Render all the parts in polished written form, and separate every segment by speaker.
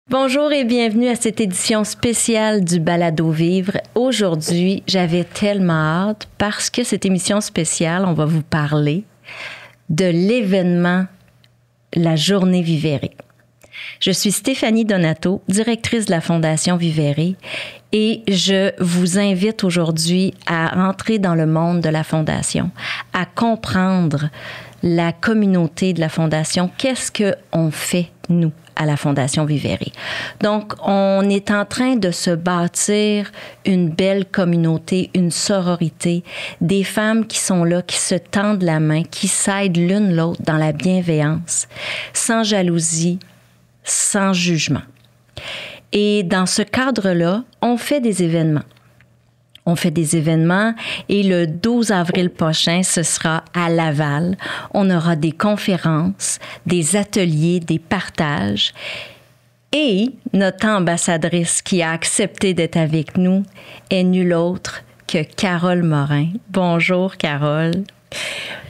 Speaker 1: Bonjour et bienvenue à cette édition spéciale du Balado Vivre. Aujourd'hui, j'avais tellement hâte parce que cette émission spéciale, on va vous parler de l'événement La Journée Vivere. Je suis Stéphanie Donato, directrice de la Fondation Vivere, et je vous invite aujourd'hui à entrer dans le monde de la Fondation, à comprendre la communauté de la Fondation. Qu'est-ce qu'on fait, nous, à la Fondation Vivere? Donc, on est en train de se bâtir une belle communauté, une sororité, des femmes qui sont là, qui se tendent la main, qui s'aident l'une l'autre dans la bienveillance, sans jalousie, sans jugement. Et dans ce cadre-là, on fait des événements. On fait des événements et le 12 avril prochain, ce sera à Laval. On aura des conférences, des ateliers, des partages. Et notre ambassadrice qui a accepté d'être avec nous est nulle autre que Carole Morin. Bonjour, Carole.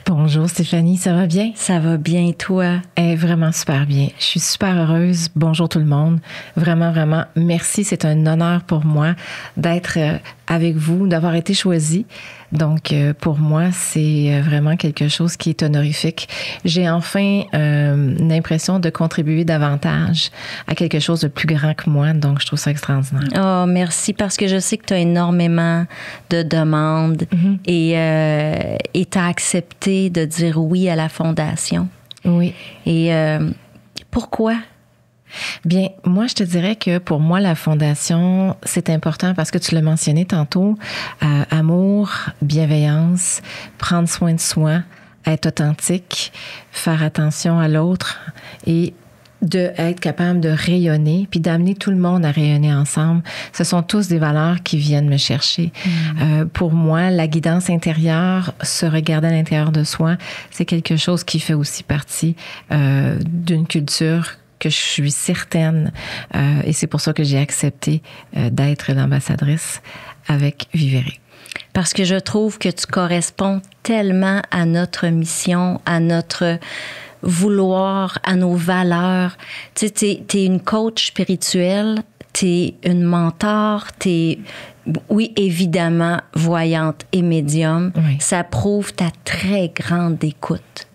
Speaker 2: Bonjour Stéphanie, ça va bien?
Speaker 1: Ça va bien, toi?
Speaker 2: Vraiment super bien. Je suis super heureuse. Bonjour tout le monde. Vraiment, vraiment, merci. C'est un honneur pour moi d'être avec vous, d'avoir été choisie. Donc, pour moi, c'est vraiment quelque chose qui est honorifique. J'ai enfin l'impression de contribuer davantage à quelque chose de plus grand que moi. Donc, je trouve ça extraordinaire.
Speaker 1: Oh, merci, parce que je sais que tu as énormément de demandes et tu as accepté de dire oui à la Fondation.
Speaker 2: Oui.
Speaker 1: Et pourquoi?
Speaker 2: Bien, moi, je te dirais que pour moi, la Fondation, c'est important parce que tu l'as mentionné tantôt, amour, bienveillance, prendre soin de soi, être authentique, faire attention à l'autre et d'être capable de rayonner, puis d'amener tout le monde à rayonner ensemble. Ce sont tous des valeurs qui viennent me chercher. Pour moi, la guidance intérieure, se regarder à l'intérieur de soi, c'est quelque chose qui fait aussi partie d'une culture que je suis certaine, et c'est pour ça que j'ai accepté d'être l'ambassadrice avec Vivere.
Speaker 1: Parce que je trouve que tu corresponds tellement à notre mission, à notre vouloir, à nos valeurs. Tu sais, t'es une coach spirituelle, t'es une mentor, t'es, oui, évidemment, voyante et médium.
Speaker 2: Oui.
Speaker 1: Ça prouve ta très grande écoute.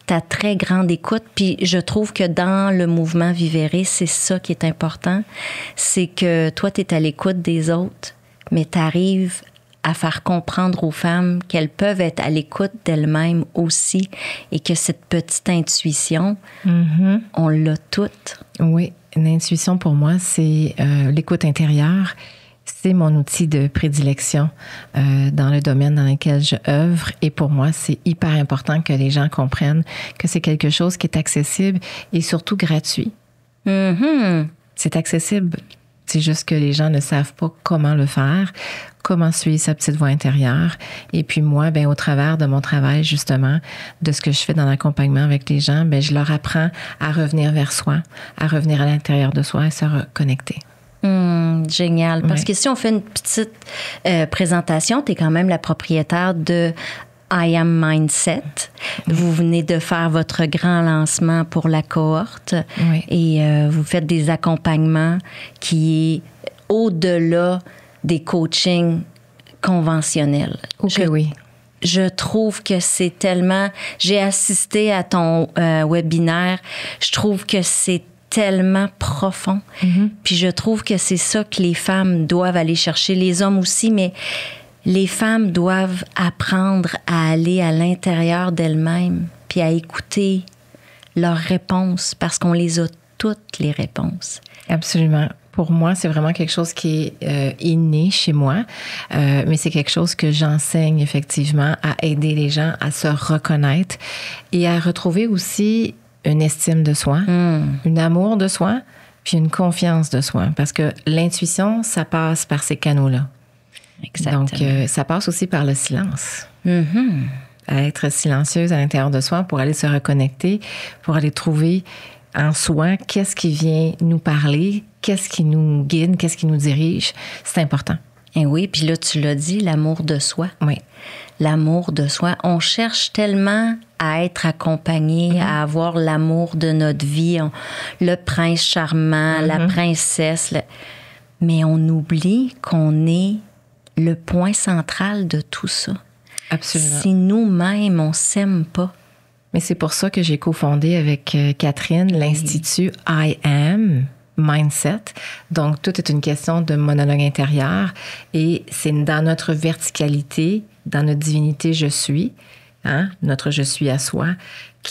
Speaker 1: Ta très grande écoute, puis je trouve que dans le mouvement Vivere, c'est ça qui est important, c'est que toi, tu es à l'écoute des autres, mais tu arrives à faire comprendre aux femmes qu'elles peuvent être à l'écoute d'elles-mêmes aussi et que cette petite intuition, on l'a toute.
Speaker 2: Oui, l'intuition pour moi, c'est l'écoute intérieure. C'est mon outil de prédilection dans le domaine dans lequel je œuvre. Et pour moi, c'est hyper important que les gens comprennent que c'est quelque chose qui est accessible et surtout gratuit. C'est accessible. C'est juste que les gens ne savent pas comment le faire, comment suivre sa petite voix intérieure. Et puis moi, ben, au travers de mon travail, justement, de ce que je fais dans l'accompagnement avec les gens, ben, je leur apprends à revenir vers soi, à revenir à l'intérieur de soi et se reconnecter.
Speaker 1: Génial. Parce que si on fait une petite présentation, tu es quand même la propriétaire de I Am Mindset. Vous venez de faire votre grand lancement pour la cohorte et vous faites des accompagnements qui est au-delà des coachings conventionnels. Je trouve que c'est tellement... J'ai assisté à ton webinaire. Je trouve que c'est tellement profond. Puis je trouve que c'est ça que les femmes doivent aller chercher, les hommes aussi, mais les femmes doivent apprendre à aller à l'intérieur d'elles-mêmes puis à écouter leurs réponses parce qu'on les a toutes, les réponses.
Speaker 2: Absolument. Pour moi, c'est vraiment quelque chose qui est inné chez moi, mais c'est quelque chose que j'enseigne effectivement à aider les gens à se reconnaître et à retrouver aussi une estime de soi, un amour de soi, puis une confiance de soi. Parce que l'intuition, ça passe par ces canaux-là. Exactement. Donc, ça passe aussi par le silence. À être silencieuse à l'intérieur de soi pour aller se reconnecter, pour aller trouver en soi qu'est-ce qui vient nous parler, qu'est-ce qui nous guide, qu'est-ce qui nous dirige. C'est important.
Speaker 1: Et oui, puis là, tu l'as dit, l'amour de soi.
Speaker 2: Oui.
Speaker 1: L'amour de soi. On cherche tellement à être accompagné, à avoir l'amour de notre vie, le prince charmant, la princesse. Mais on oublie qu'on est le point central de tout ça.
Speaker 2: Absolument.
Speaker 1: Si nous-mêmes, on s'aime pas.
Speaker 2: Mais c'est pour ça que j'ai cofondé avec Catherine l'Institut I Am Mindset. Donc, tout est une question de monologue intérieur et c'est dans notre verticalité, dans notre divinité je suis, hein, notre je suis à soi,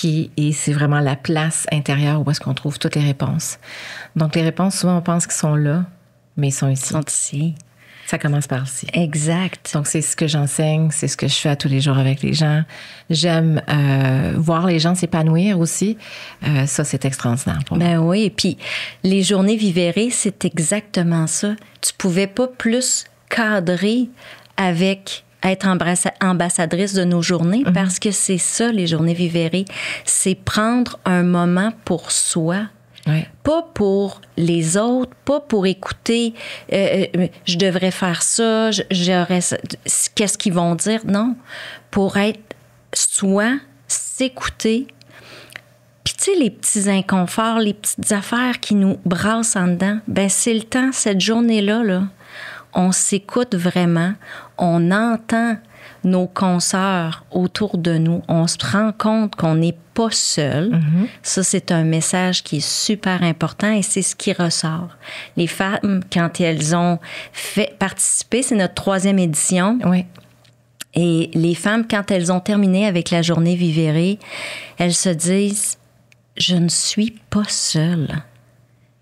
Speaker 2: et c'est vraiment la place intérieure où est-ce qu'on trouve toutes les réponses. Donc, les réponses, souvent, on pense qu'ils sont là, mais ils sont ici.
Speaker 1: Ils sont ici.
Speaker 2: Ça commence par ici.
Speaker 1: Exact.
Speaker 2: Donc, c'est ce que j'enseigne, c'est ce que je fais à tous les jours avec les gens. J'aime voir les gens s'épanouir aussi. Ça, c'est extraordinaire pour moi.
Speaker 1: Ben oui, et puis les journées Vivere, c'est exactement ça. Tu pouvais pas plus cadrer avec être ambassadrice de nos journées parce que c'est ça, les journées Vivere. C'est prendre un moment pour soi.
Speaker 2: Oui.
Speaker 1: Pas pour les autres, pas pour écouter je devrais faire ça, j'aurais qu'est-ce qu'ils vont dire. Non, pour être soi, s'écouter. Puis tu sais, les petits inconforts, les petites affaires qui nous brassent en dedans, ben c'est le temps, cette journée-là, là, on s'écoute vraiment, on entend nos consoeurs autour de nous, on se rend compte qu'on n'est pas seul. Ça, c'est un message qui est super important et c'est ce qui ressort. Les femmes, quand elles ont participé, c'est notre 3e édition.
Speaker 2: Oui.
Speaker 1: Et les femmes, quand elles ont terminé avec la journée Vivere, elles se disent « Je ne suis pas seule.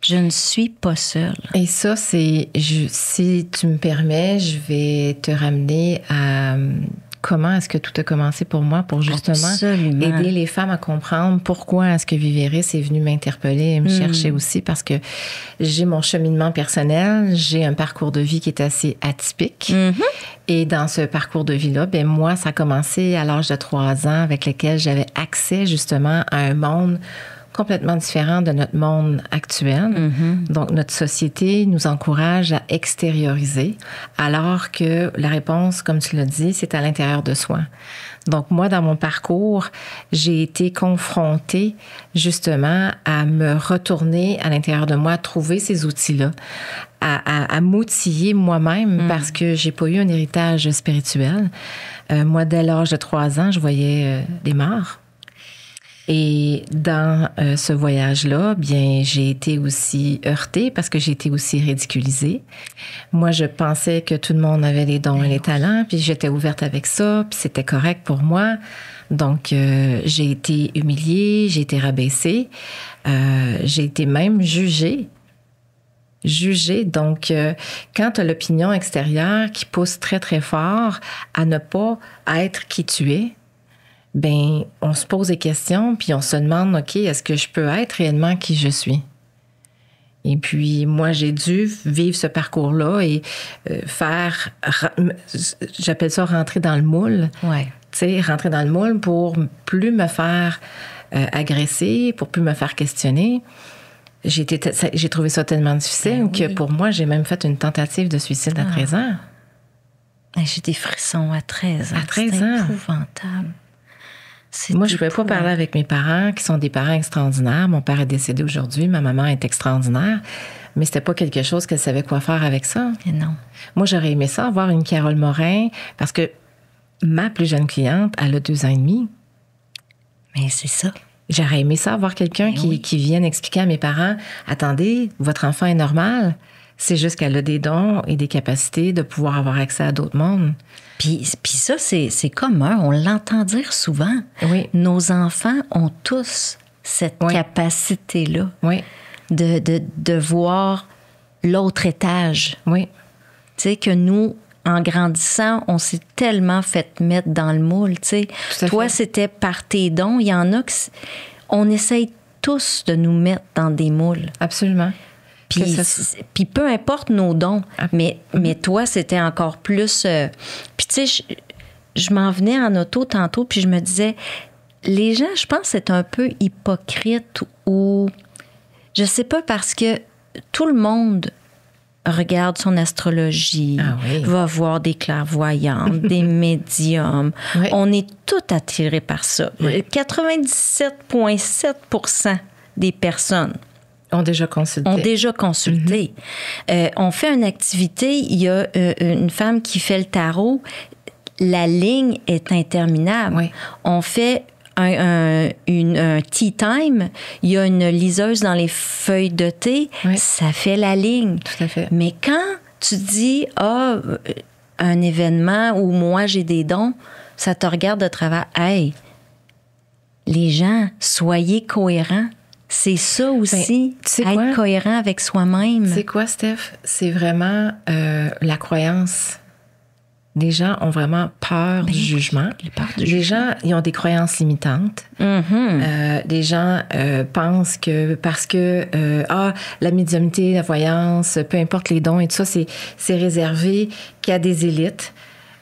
Speaker 1: Je ne suis pas seule. »
Speaker 2: Et ça, si tu me permets, je vais te ramener à comment est-ce que tout a commencé pour moi, pour justement aider les femmes à comprendre pourquoi est-ce que Vivere est venu m'interpeller et me chercher aussi, parce que j'ai mon cheminement personnel, j'ai un parcours de vie qui est assez atypique. Et dans ce parcours de vie-là, ben moi, ça a commencé à l'âge de 3 ans, avec lequel j'avais accès justement à un monde complètement différent de notre monde actuel. Donc, notre société nous encourage à extérioriser, alors que la réponse, comme tu l'as dit, c'est à l'intérieur de soi. Donc, moi, dans mon parcours, j'ai été confrontée justement à me retourner à l'intérieur de moi, à trouver ces outils-là, à m'outiller moi-même parce que j'ai pas eu un héritage spirituel. Moi, dès l'âge de 3 ans, je voyais des morts. Et dans ce voyage-là, bien, j'ai été aussi heurtée parce que j'ai été aussi ridiculisée. Moi, je pensais que tout le monde avait les dons et les talents, puis j'étais ouverte avec ça, puis c'était correct pour moi. Donc, j'ai été humiliée, j'ai été rabaissée, j'ai été même jugée. Donc, quand tu as l'opinion extérieure qui pousse très, très fort à ne pas être qui tu es, ben, on se pose des questions, puis on se demande, OK, est-ce que je peux être réellement qui je suis? Et puis, moi, j'ai dû vivre ce parcours-là et j'appelle ça rentrer dans le moule.
Speaker 1: Ouais.
Speaker 2: Tu sais, rentrer dans le moule pour plus me faire agresser, pour plus me faire questionner. J'ai trouvé ça tellement difficile que pour moi, j'ai même fait une tentative de suicide à 13 ans.
Speaker 1: J'ai des frissons à 13 ans.
Speaker 2: À 13 ans.
Speaker 1: C'est épouvantable.
Speaker 2: Moi, je ne pouvais pas parler avec mes parents, qui sont des parents extraordinaires. Mon père est décédé aujourd'hui, ma maman est extraordinaire. Mais c'était pas quelque chose qu'elle savait quoi faire avec ça.
Speaker 1: Et non.
Speaker 2: Moi, j'aurais aimé ça, avoir une Carole Morin, parce que ma plus jeune cliente, elle a 2 ans et demi.
Speaker 1: Mais c'est ça.
Speaker 2: J'aurais aimé ça, avoir quelqu'un qui vienne expliquer à mes parents, attendez, votre enfant est normal. C'est juste qu'elle a des dons et des capacités de pouvoir avoir accès à d'autres mondes.
Speaker 1: Puis ça, c'est commun. On l'entend dire souvent.
Speaker 2: Oui.
Speaker 1: Nos enfants ont tous cette capacité-là de voir l'autre étage.
Speaker 2: Oui.
Speaker 1: Tu sais, que nous, en grandissant, on s'est tellement fait mettre dans le moule. Tu sais. Toi, c'était par tes dons. Il y en a on essaye tous de nous mettre dans des moules.
Speaker 2: Absolument.
Speaker 1: Puis peu importe nos dons, mais toi, c'était encore plus... puis tu sais, je m'en venais en auto tantôt, puis je me disais, les gens, je pense, c'est un peu hypocrite ou... Je sais pas, parce que tout le monde regarde son astrologie, va voir des clairvoyantes, des médiums. Oui. On est tous attirés par ça. Oui. 97,7% des personnes
Speaker 2: ont déjà consulté.
Speaker 1: On fait une activité, il y a une femme qui fait le tarot, la ligne est interminable. Oui. On fait un tea time, il y a une liseuse dans les feuilles de thé, ça fait la ligne.
Speaker 2: Tout à fait.
Speaker 1: Mais quand tu dis, un événement où moi j'ai des dons, ça te regarde de travers. Hey, les gens, soyez cohérents. C'est ça aussi, être cohérent avec soi-même.
Speaker 2: C'est quoi, Steph? C'est vraiment la croyance. Les gens ont vraiment peur du jugement. Les gens, ils ont des croyances limitantes.
Speaker 1: Mm-hmm.
Speaker 2: Les gens pensent que parce que la médiumnité, la voyance, peu importe les dons et tout ça, c'est réservé qu'à des élites.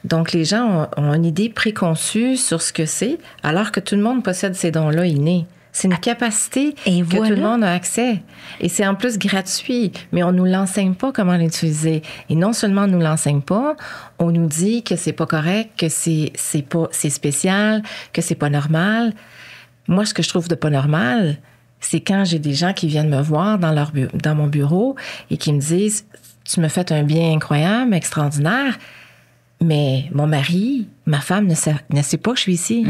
Speaker 2: Donc, les gens ont une idée préconçue sur ce que c'est, alors que tout le monde possède ces dons-là innés. C'est une capacité que tout le monde a accès. Et c'est en plus gratuit, mais on ne nous l'enseigne pas comment l'utiliser. Et non seulement on ne nous l'enseigne pas, on nous dit que c'est pas correct, que c'est spécial, que c'est pas normal. Moi, ce que je trouve de pas normal, c'est quand j'ai des gens qui viennent me voir dans mon bureau et qui me disent « Tu me fais un bien incroyable, extraordinaire, mais mon mari, ma femme ne sait pas que je suis ici. »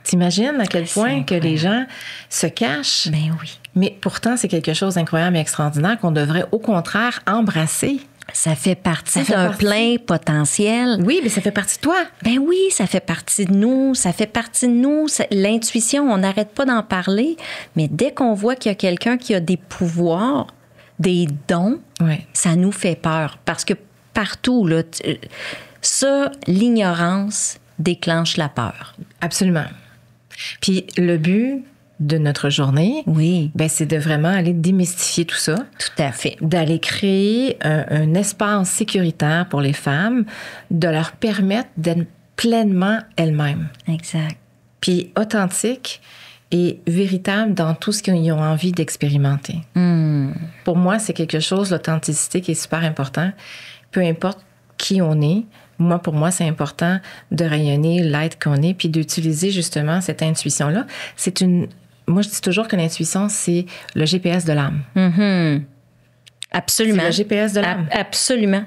Speaker 2: T'imagines à quel point que les gens se cachent?
Speaker 1: Ben oui.
Speaker 2: Mais pourtant, c'est quelque chose d'incroyable et extraordinaire qu'on devrait, au contraire, embrasser.
Speaker 1: Ça fait partie d'un plein potentiel.
Speaker 2: Oui, mais ça fait partie de toi.
Speaker 1: Ben oui, ça fait partie de nous. Ça fait partie de nous. L'intuition, on n'arrête pas d'en parler. Mais dès qu'on voit qu'il y a quelqu'un qui a des pouvoirs, des dons, ça nous fait peur. Parce que partout, là, l'ignorance déclenche la peur.
Speaker 2: Absolument. Puis le but de notre journée, c'est de vraiment aller démystifier tout ça.
Speaker 1: Tout à fait.
Speaker 2: D'aller créer un espace sécuritaire pour les femmes, de leur permettre d'être pleinement elles-mêmes.
Speaker 1: Exact.
Speaker 2: Puis authentique et véritable dans tout ce qu'ils ont envie d'expérimenter. Pour moi, c'est quelque chose, l'authenticité, qui est super important. Peu importe qui on est, pour moi, c'est important de rayonner l'être qu'on est, puis d'utiliser justement cette intuition-là. Moi, je dis toujours que l'intuition, c'est le GPS de l'âme.
Speaker 1: Mm-hmm. Absolument.
Speaker 2: C'est le GPS de l'âme.
Speaker 1: Absolument.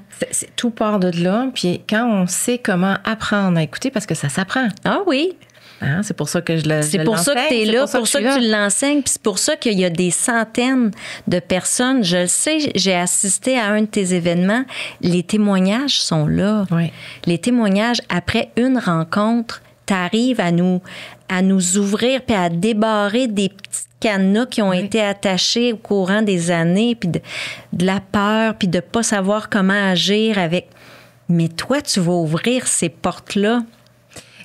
Speaker 2: Tout part de là. Puis quand on sait comment apprendre à écouter, parce que ça s'apprend.
Speaker 1: Ah oui.
Speaker 2: Hein, c'est pour ça que je l'enseigne.
Speaker 1: C'est pour ça que tu es là, pour ça que tu l'enseignes, puis c'est pour ça qu'il y a des centaines de personnes. Je le sais, j'ai assisté à un de tes événements. Les témoignages sont là.
Speaker 2: Oui.
Speaker 1: Les témoignages, après une rencontre, tu arrives à nous ouvrir puis à débarrer des petites cadenas qui ont été attachés au courant des années, puis de la peur, puis de pas savoir comment agir avec. Mais toi, tu vas ouvrir ces portes-là.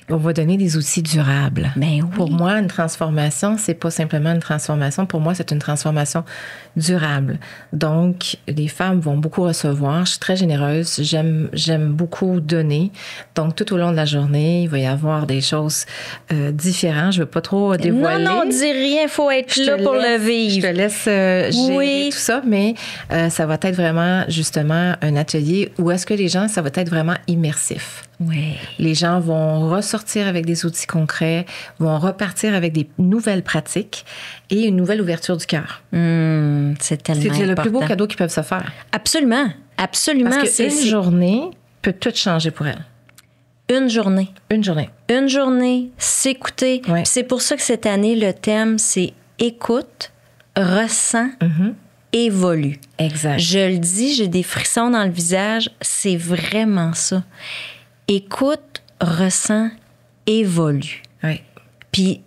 Speaker 2: On va donner des outils durables.
Speaker 1: Ben oui.
Speaker 2: Pour moi, une transformation, c'est pas simplement une transformation. Pour moi, c'est une transformation durable. Donc, les femmes vont beaucoup recevoir. Je suis très généreuse. J'aime beaucoup donner. Donc, tout au long de la journée, il va y avoir des choses différentes. Je veux pas trop dévoiler.
Speaker 1: Non, dis rien. Faut être là pour le vivre.
Speaker 2: Je te laisse gérer tout ça, mais ça va être vraiment, justement, un atelier où est-ce que les gens, ça va être vraiment immersif.
Speaker 1: Oui.
Speaker 2: Les gens vont ressortir avec des outils concrets, vont repartir avec des nouvelles pratiques et une nouvelle ouverture du cœur.
Speaker 1: C'est tellement important.
Speaker 2: C'est le plus beau cadeau qu'ils peuvent se faire.
Speaker 1: Absolument. Absolument.
Speaker 2: Parce qu'une journée peut tout changer pour elle.
Speaker 1: Une journée.
Speaker 2: Une journée.
Speaker 1: Une journée, s'écouter.
Speaker 2: Oui.
Speaker 1: C'est pour ça que cette année, le thème, c'est écoute, ressens, évolue.
Speaker 2: Exact.
Speaker 1: Je le dis, j'ai des frissons dans le visage. C'est vraiment ça. Écoute, ressens, évolue.
Speaker 2: Oui.
Speaker 1: Puis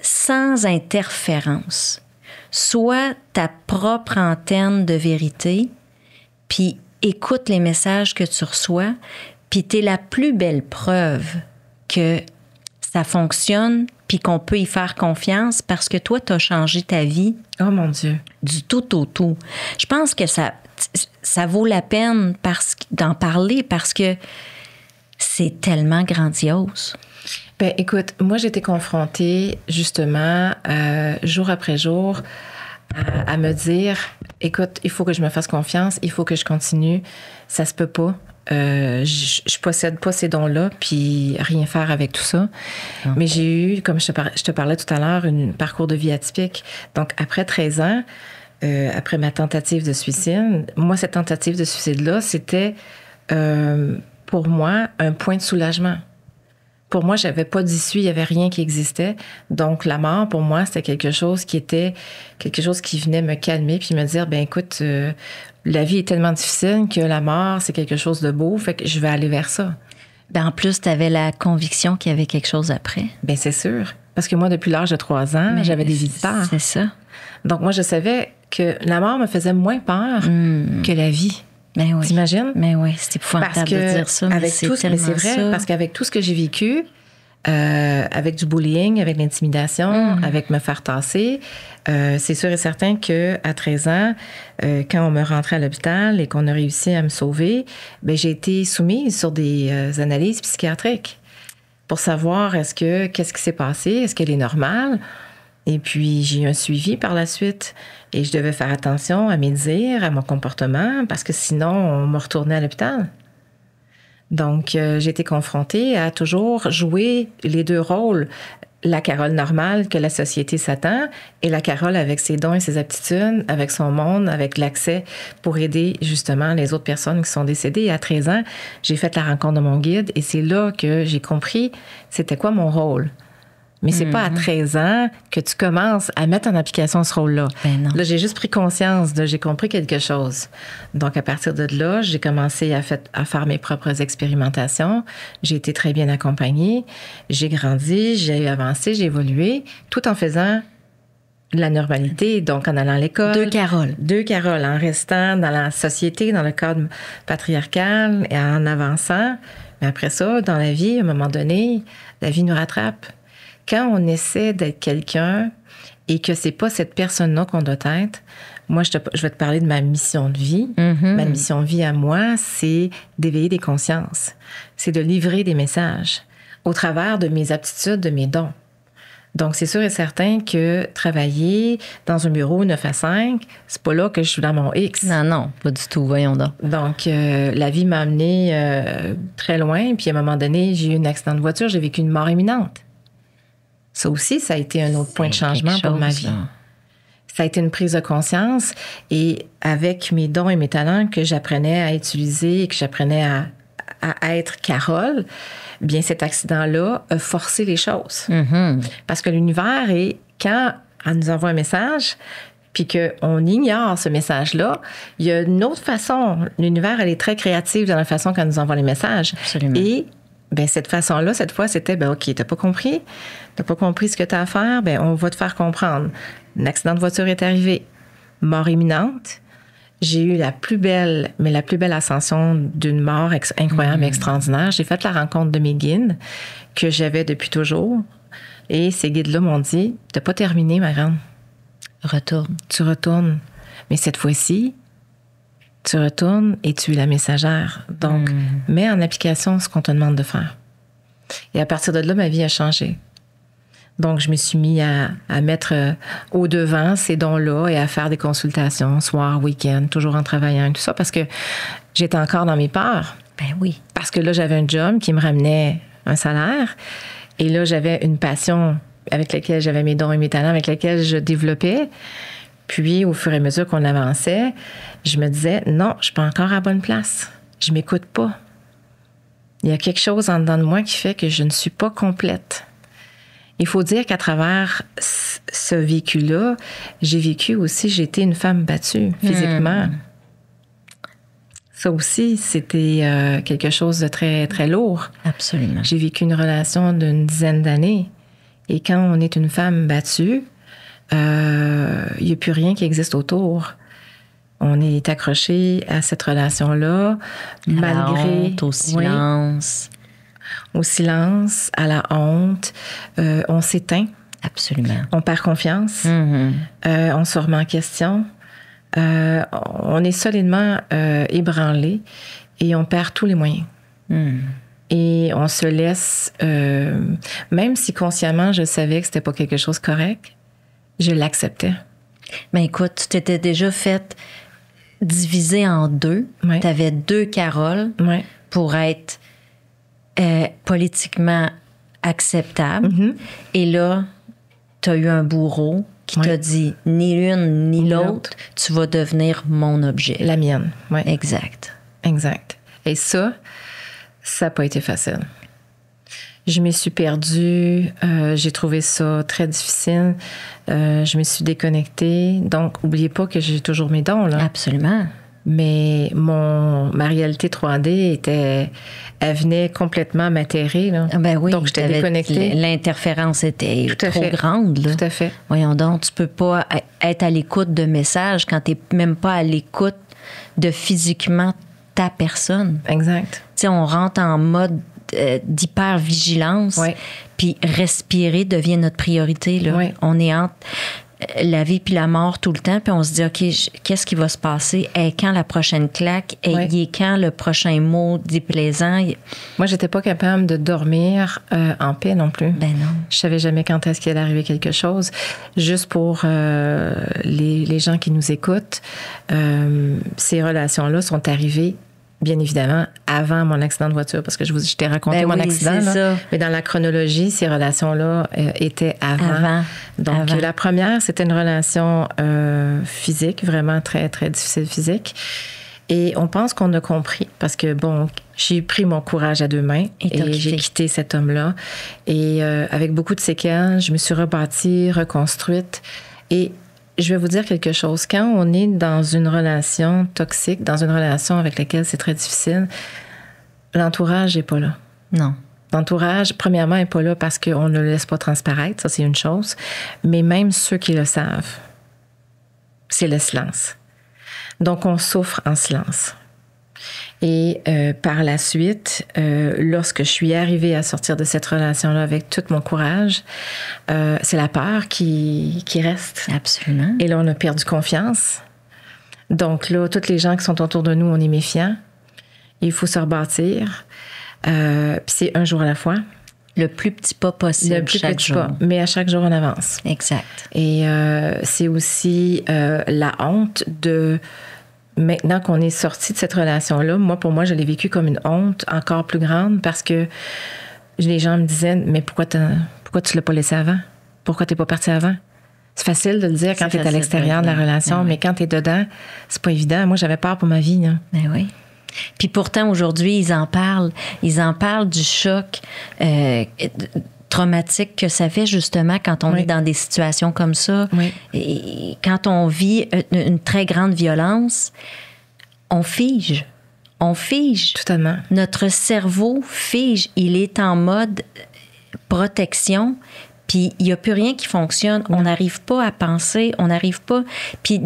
Speaker 1: sans interférence. Sois ta propre antenne de vérité, puis écoute les messages que tu reçois, puis t'es la plus belle preuve que ça fonctionne, puis qu'on peut y faire confiance parce que toi, t'as changé ta vie.
Speaker 2: Oh mon Dieu.
Speaker 1: Du tout au tout. Je pense que ça vaut la peine d'en parler parce que c'est tellement grandiose.
Speaker 2: Ben, écoute, moi, j'ai été confrontée, justement, jour après jour, à me dire, écoute, il faut que je me fasse confiance, il faut que je continue, ça se peut pas. Je possède pas ces dons-là, puis rien faire avec tout ça. Mais j'ai eu, comme je te parlais tout à l'heure, un parcours de vie atypique. Donc, après 13 ans, après ma tentative de suicide, moi, cette tentative de suicide-là, c'était, pour moi, un point de soulagement. Pour moi, j'avais pas d'issue, il y avait rien qui existait. Donc, la mort, pour moi, c'était quelque chose qui venait me calmer puis me dire, ben écoute, la vie est tellement difficile que la mort, c'est quelque chose de beau, fait que je vais aller vers ça.
Speaker 1: Ben, en plus, tu avais la conviction qu'il y avait quelque chose après.
Speaker 2: Ben c'est sûr. Parce que moi, depuis l'âge de 3 ans, j'avais des visiteurs.
Speaker 1: C'est ça.
Speaker 2: Donc, moi, je savais que la mort me faisait moins peur que la vie.
Speaker 1: Ben oui.
Speaker 2: T'imagines?
Speaker 1: Ben oui, c'est épouvantable de dire ça, mais c'est tellement ça. Mais c'est vrai,
Speaker 2: parce qu'avec tout ce que j'ai vécu, avec du bullying, avec l'intimidation, avec me faire tasser, c'est sûr et certain qu'à 13 ans, quand on me rentrait à l'hôpital et qu'on a réussi à me sauver, ben j'ai été soumise sur des analyses psychiatriques pour savoir qu'est-ce qui s'est passé, est-ce qu'elle est normale. Et puis, j'ai eu un suivi par la suite et je devais faire attention à mes dires, à mon comportement, parce que sinon, on me retournait à l'hôpital. Donc, j'ai été confrontée à toujours jouer les deux rôles. La Carole normale que la société s'attend et la Carole avec ses dons et ses aptitudes, avec son monde, avec l'accès pour aider justement les autres personnes qui sont décédées. Et à 13 ans, j'ai fait la rencontre de mon guide et c'est là que j'ai compris c'était quoi mon rôle. Mais c'est pas à 13 ans que tu commences à mettre en application ce rôle-là.
Speaker 1: Ben non.
Speaker 2: Là, j'ai juste pris conscience j'ai compris quelque chose. Donc, à partir de là, j'ai commencé à faire mes propres expérimentations. J'ai été très bien accompagnée. J'ai grandi, j'ai avancé, j'ai évolué, tout en faisant la normalité, donc en allant à l'école.
Speaker 1: Deux Caroles,
Speaker 2: en restant dans la société, dans le cadre patriarcal et en avançant. Mais après ça, dans la vie, à un moment donné, la vie nous rattrape. Quand on essaie d'être quelqu'un et que c'est pas cette personne-là qu'on doit être, moi, je vais te parler de ma mission de vie. Ma mission de vie à moi, c'est d'éveiller des consciences. C'est de livrer des messages au travers de mes aptitudes, de mes dons. Donc, c'est sûr et certain que travailler dans un bureau 9 à 5, c'est pas là que je suis dans mon X.
Speaker 1: Non, pas du tout, voyons donc.
Speaker 2: Donc, la vie m'a amenée très loin. Puis, à un moment donné, j'ai eu un accident de voiture, j'ai vécu une mort imminente. Ça aussi, ça a été un autre point de changement pour ma vie. Ça a été une prise de conscience et avec mes dons et mes talents que j'apprenais à utiliser et que j'apprenais à être Carole, bien cet accident-là a forcé les choses. Parce que l'univers, quand elle nous envoie un message, puis qu'on ignore ce message-là, il y a une autre façon. L'univers, elle est très créative dans la façon qu'elle nous envoie les messages.
Speaker 1: Absolument.
Speaker 2: Et ben cette façon-là, cette fois, c'était, ben OK, t'as pas compris ce que t'as à faire, ben on va te faire comprendre. Un accident de voiture est arrivé, mort imminente. J'ai eu la plus belle ascension d'une mort incroyable, extraordinaire. J'ai fait la rencontre de mes guides que j'avais depuis toujours. Et ces guides-là m'ont dit, t'as pas terminé, ma grande.
Speaker 1: Retourne.
Speaker 2: Tu retournes. Mais cette fois-ci, tu retournes et tu es la messagère. Donc, mets en application ce qu'on te demande de faire. Et à partir de là, ma vie a changé. Donc, je me suis mis à mettre au devant ces dons-là et à faire des consultations, soir, week-end, toujours en travaillant et tout ça, parce que j'étais encore dans mes peurs.
Speaker 1: Ben oui.
Speaker 2: Parce que là, j'avais un job qui me ramenait un salaire. Et là, j'avais une passion avec laquelle j'avais mes dons et mes talents, avec laquelle je développais. Puis, au fur et à mesure qu'on avançait, je me disais, non, je suis pas encore à la bonne place. Je m'écoute pas. Il y a quelque chose en dedans de moi qui fait que je ne suis pas complète. Il faut dire qu'à travers ce vécu-là, j'ai été une femme battue physiquement. Ça aussi, c'était quelque chose de très, très lourd.
Speaker 1: Absolument.
Speaker 2: J'ai vécu une relation d'une 10aine d'années. Et quand on est une femme battue, il n'y a plus rien qui existe autour. On est accroché à cette relation-là, malgré...
Speaker 1: Honte, au silence.
Speaker 2: Oui, au silence, à la honte. On s'éteint.
Speaker 1: Absolument.
Speaker 2: On perd confiance. On se remet en question. On est solidement ébranlé et on perd tous les moyens. Et on se laisse... même si consciemment, je savais que c'était pas quelque chose de correct, je l'acceptais.
Speaker 1: Ben écoute, tu t'étais déjà fait diviser en deux.
Speaker 2: Ouais.
Speaker 1: Tu avais 2 Carole
Speaker 2: Ouais.
Speaker 1: pour être politiquement acceptable.
Speaker 2: Mm-hmm.
Speaker 1: Et là, tu as eu un bourreau qui t'a dit ni l'une ni l'autre, tu vas devenir mon objet.
Speaker 2: La mienne, oui.
Speaker 1: Exact.
Speaker 2: Exact. Et ça n'a pas été facile. Je m'y suis perdue. J'ai trouvé ça très difficile. Je me suis déconnectée. Donc, n'oubliez pas que j'ai toujours mes dons, là.
Speaker 1: Absolument.
Speaker 2: Mais ma réalité 3D elle venait complètement m'atterrer, là.
Speaker 1: Ben oui,
Speaker 2: donc, j'étais déconnectée.
Speaker 1: L'interférence était
Speaker 2: Tout à
Speaker 1: trop
Speaker 2: fait.
Speaker 1: grande, là.
Speaker 2: Tout à fait.
Speaker 1: Voyons donc, tu peux pas être à l'écoute de messages quand tu n'es même pas à l'écoute de physiquement ta personne.
Speaker 2: Exact.
Speaker 1: Tu sais, on rentre en mode d'hypervigilance,
Speaker 2: Ouais.
Speaker 1: puis respirer devient notre priorité, là.
Speaker 2: Ouais.
Speaker 1: On est entre la vie puis la mort tout le temps, puis on se dit, OK, qu'est-ce qui va se passer? Et quand la prochaine claque? Et
Speaker 2: Ouais.
Speaker 1: il est quand le prochain mot déplaisant?
Speaker 2: Moi, j'étais pas capable de dormir en paix non plus.
Speaker 1: Ben non.
Speaker 2: Je savais jamais quand est-ce qu'il allait arriver quelque chose. Juste pour les gens qui nous écoutent, ces relations-là sont arrivées, bien évidemment, avant mon accident de voiture, parce que je t'ai raconté
Speaker 1: Ben
Speaker 2: mon
Speaker 1: oui,
Speaker 2: accident.
Speaker 1: c'est
Speaker 2: Là.
Speaker 1: ça.
Speaker 2: Mais dans la chronologie, ces relations-là étaient avant. Donc,
Speaker 1: Avant.
Speaker 2: la première, c'était une relation physique, vraiment très, très difficile physique. Et on pense qu'on a compris, parce que, bon, j'ai pris mon courage à 2 mains et j'ai quitté cet homme-là. Et avec beaucoup de séquelles, je me suis rebâtie, reconstruite. Et je vais vous dire quelque chose. Quand on est dans une relation toxique, dans une relation avec laquelle c'est très difficile, l'entourage n'est pas là.
Speaker 1: Non.
Speaker 2: L'entourage, premièrement, n'est pas là parce qu'on ne le laisse pas transparaître, ça c'est une chose. Mais même ceux qui le savent, c'est le silence. Donc, on souffre en silence. Et par la suite, lorsque je suis arrivée à sortir de cette relation-là avec tout mon courage, c'est la peur qui reste.
Speaker 1: Absolument.
Speaker 2: Et là, on a perdu confiance. Donc là, tous les gens qui sont autour de nous, on est méfiants. Il faut se rebâtir. Puis c'est un jour à la fois.
Speaker 1: Le plus petit pas possible
Speaker 2: Le plus
Speaker 1: chaque
Speaker 2: petit
Speaker 1: jour.
Speaker 2: pas, mais à chaque jour, on avance.
Speaker 1: Exact.
Speaker 2: Et c'est aussi la honte de... Maintenant qu'on est sorti de cette relation-là, pour moi, je l'ai vécu comme une honte encore plus grande parce que les gens me disaient, mais pourquoi tu l'as pas laissé avant? Pourquoi t'es pas parti avant? C'est facile de le dire quand tu es à l'extérieur de la relation, mais quand tu es dedans, c'est pas évident. Moi, j'avais peur pour ma vie. Là.
Speaker 1: Ben oui. Puis pourtant, aujourd'hui, ils en parlent. Ils en parlent du choc traumatique que ça fait justement quand on est dans des situations comme ça.
Speaker 2: Oui.
Speaker 1: Et quand on vit une très grande violence, on fige. On fige.
Speaker 2: Totalement.
Speaker 1: Notre cerveau fige. Il est en mode protection. Puis il n'y a plus rien qui fonctionne. On n'arrive pas à penser. On n'arrive pas... Puis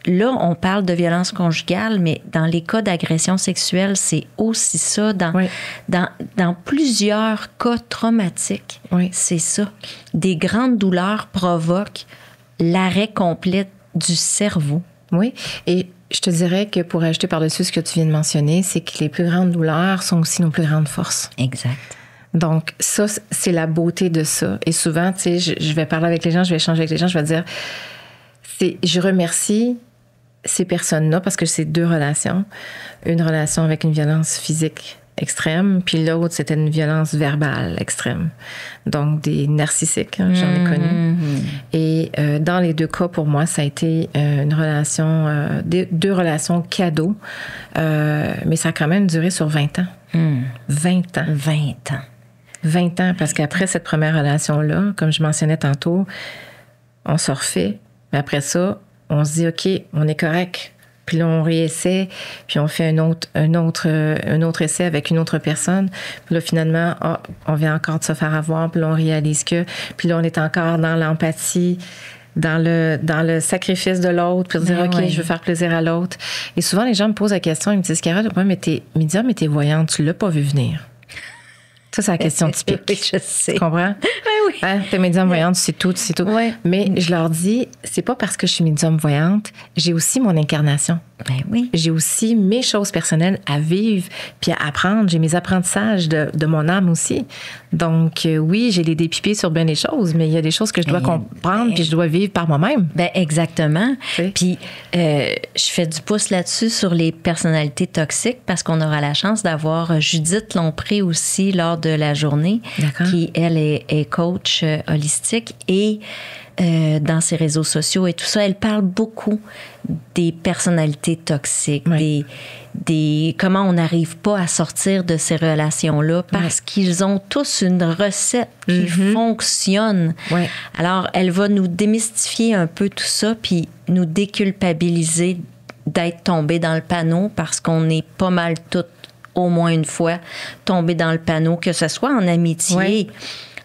Speaker 1: là, on parle de violence conjugale, mais dans les cas d'agression sexuelle, c'est aussi ça. Dans plusieurs cas traumatiques, c'est ça. Des grandes douleurs provoquent l'arrêt complet du cerveau.
Speaker 2: Oui, et je te dirais que pour ajouter par-dessus ce que tu viens de mentionner, c'est que les plus grandes douleurs sont aussi nos plus grandes forces.
Speaker 1: Exact.
Speaker 2: Donc, ça, c'est la beauté de ça. Et souvent, tu sais, je vais parler avec les gens, je vais échanger avec les gens, je vais dire, je remercie ces personnes-là parce que c'est 2 relations. Une relation avec une violence physique extrême, puis l'autre, c'était une violence verbale extrême. Donc, des narcissiques, hein, j'en ai connu. Et dans les 2 cas, pour moi, ça a été une relation, 2 relations cadeaux, mais ça a quand même duré sur 20 ans. 20 ans.
Speaker 1: 20 ans.
Speaker 2: 20 ans, parce qu'après cette première relation-là, comme je mentionnais tantôt, on se refait, mais après ça, on se dit, OK, on est correct. Puis là, on réessaie, puis on fait un autre essai avec une autre personne. Puis là, finalement, on vient encore de se faire avoir, puis là, on réalise que... Puis là, on est encore dans l'empathie, dans le sacrifice de l'autre, puis dire, OK, je veux faire plaisir à l'autre. Et souvent, les gens me posent la question, ils me disent, Carole, mais t'es voyante, tu l'as pas vu venir. Ça, c'est la question typique.
Speaker 1: Oui, je sais.
Speaker 2: Tu comprends?
Speaker 1: Ben oui.
Speaker 2: Hein, t'es médium voyante, c'est tout, c'est tout.
Speaker 1: Ouais.
Speaker 2: Mais je leur dis, c'est pas parce que je suis médium voyante, j'ai aussi mon incarnation.
Speaker 1: Ben oui.
Speaker 2: J'ai aussi mes choses personnelles à vivre puis à apprendre. J'ai mes apprentissages de mon âme aussi. Donc, oui, j'ai les dépipés sur bien des choses, mais il y a des choses que je dois comprendre puis je dois vivre par moi-même.
Speaker 1: Ben exactement.
Speaker 2: Oui.
Speaker 1: Puis, je fais du pouce là-dessus sur les personnalités toxiques parce qu'on aura la chance d'avoir Judith Lompré aussi lors de la journée,
Speaker 2: D'accord.
Speaker 1: qui, elle, est coach holistique et dans ses réseaux sociaux et tout ça, elle parle beaucoup des personnalités toxiques,
Speaker 2: Oui.
Speaker 1: des comment on n'arrive pas à sortir de ces relations-là parce qu'ils ont tous une recette qui fonctionne.
Speaker 2: Oui.
Speaker 1: Alors, elle va nous démystifier un peu tout ça puis nous déculpabiliser d'être tombé dans le panneau parce qu'on est pas mal toutes, au moins une fois, tombé dans le panneau, que ce soit en amitié,
Speaker 2: Oui.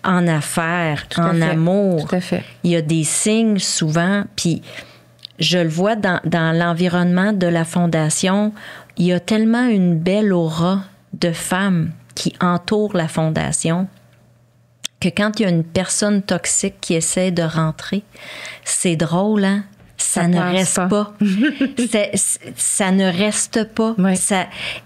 Speaker 1: en affaires,
Speaker 2: Tout à
Speaker 1: en
Speaker 2: fait.
Speaker 1: amour.
Speaker 2: Tout à fait.
Speaker 1: Il y a des signes souvent, puis je le vois dans l'environnement de la Fondation, il y a tellement une belle aura de femmes qui entourent la Fondation que quand il y a une personne toxique qui essaie de rentrer, c'est drôle, hein? Ça ne
Speaker 2: passe
Speaker 1: reste pas. Ça ne reste pas.
Speaker 2: Oui.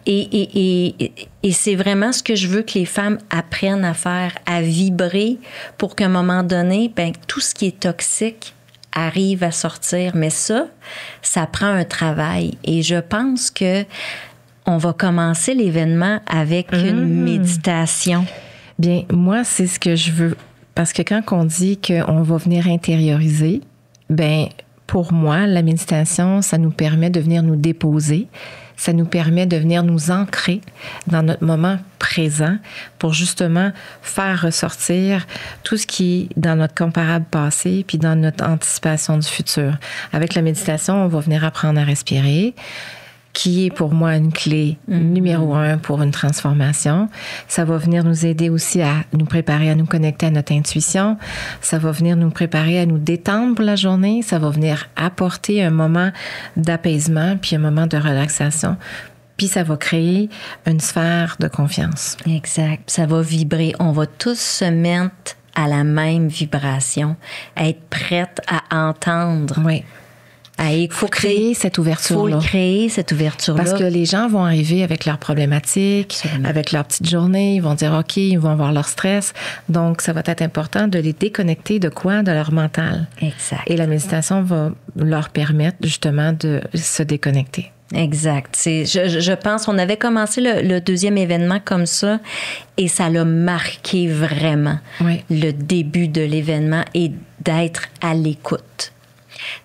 Speaker 1: Et c'est vraiment ce que je veux que les femmes apprennent à faire, à vibrer pour qu'à un moment donné, ben, tout ce qui est toxique arrive à sortir. Mais ça prend un travail. Et je pense que on va commencer l'événement avec une méditation.
Speaker 2: Bien, moi, c'est ce que je veux. Parce que quand on dit qu'on va venir intérioriser, ben pour moi, la méditation, ça nous permet de venir nous déposer. Ça nous permet de venir nous ancrer dans notre moment présent pour justement faire ressortir tout ce qui est dans notre comparable passé puis dans notre anticipation du futur. Avec la méditation, on va venir apprendre à respirer, qui est pour moi une clé numéro 1 pour une transformation. Ça va venir nous aider aussi à nous préparer à nous connecter à notre intuition. Ça va venir nous préparer à nous détendre pour la journée. Ça va venir apporter un moment d'apaisement puis un moment de relaxation. Puis ça va créer une sphère de confiance.
Speaker 1: Exact. Ça va vibrer. On va tous se mettre à la même vibration, être prête à entendre.
Speaker 2: Oui.
Speaker 1: Il
Speaker 2: faut créer cette ouverture-là.
Speaker 1: Il faut créer cette ouverture-là.
Speaker 2: Parce que les gens vont arriver avec leurs problématiques,
Speaker 1: Absolument.
Speaker 2: avec leur petite journée, ils vont dire OK, ils vont avoir leur stress. Donc, ça va être important de les déconnecter de quoi? De leur mental.
Speaker 1: Exact.
Speaker 2: Et la méditation va leur permettre justement de se déconnecter.
Speaker 1: Exact. Je pense qu'on avait commencé le deuxième événement comme ça et ça l'a marqué vraiment le début de l'événement et d'être à l'écoute.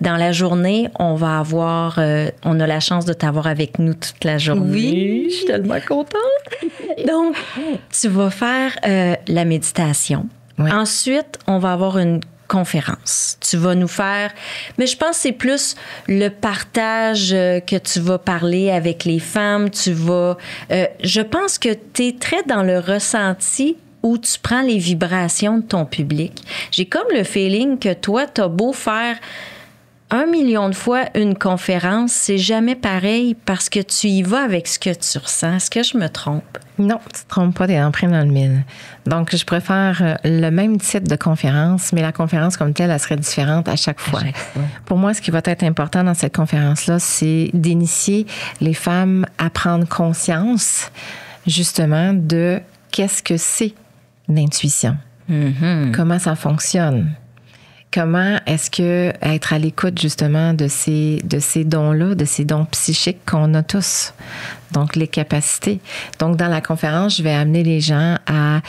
Speaker 1: Dans la journée, on va avoir, on a la chance de t'avoir avec nous toute la journée.
Speaker 2: Oui, je suis tellement contente.
Speaker 1: Donc, tu vas faire la méditation.
Speaker 2: Oui.
Speaker 1: Ensuite, on va avoir une conférence. Tu vas nous faire, mais je pense que c'est plus le partage que tu vas parler avec les femmes. Tu vas, je pense que tu es très dans le ressenti où tu prends les vibrations de ton public. J'ai comme le feeling que toi, tu as beau faire 1 million de fois une conférence, c'est jamais pareil parce que tu y vas avec ce que tu ressens. Est-ce que je me trompe?
Speaker 2: Non, tu te trompes pas, t'es en plein dans le mille. Donc, je préfère le même type de conférence, mais la conférence comme telle, elle serait différente à chaque fois. Pour moi, ce qui va être important dans cette conférence-là, c'est d'initier les femmes à prendre conscience, justement, de qu'est-ce que c'est l'intuition. Comment ça fonctionne. Comment est-ce que être à l'écoute justement de ces dons-là, de ces dons psychiques qu'on a tous, donc les capacités. Donc dans la conférence, je vais amener les gens à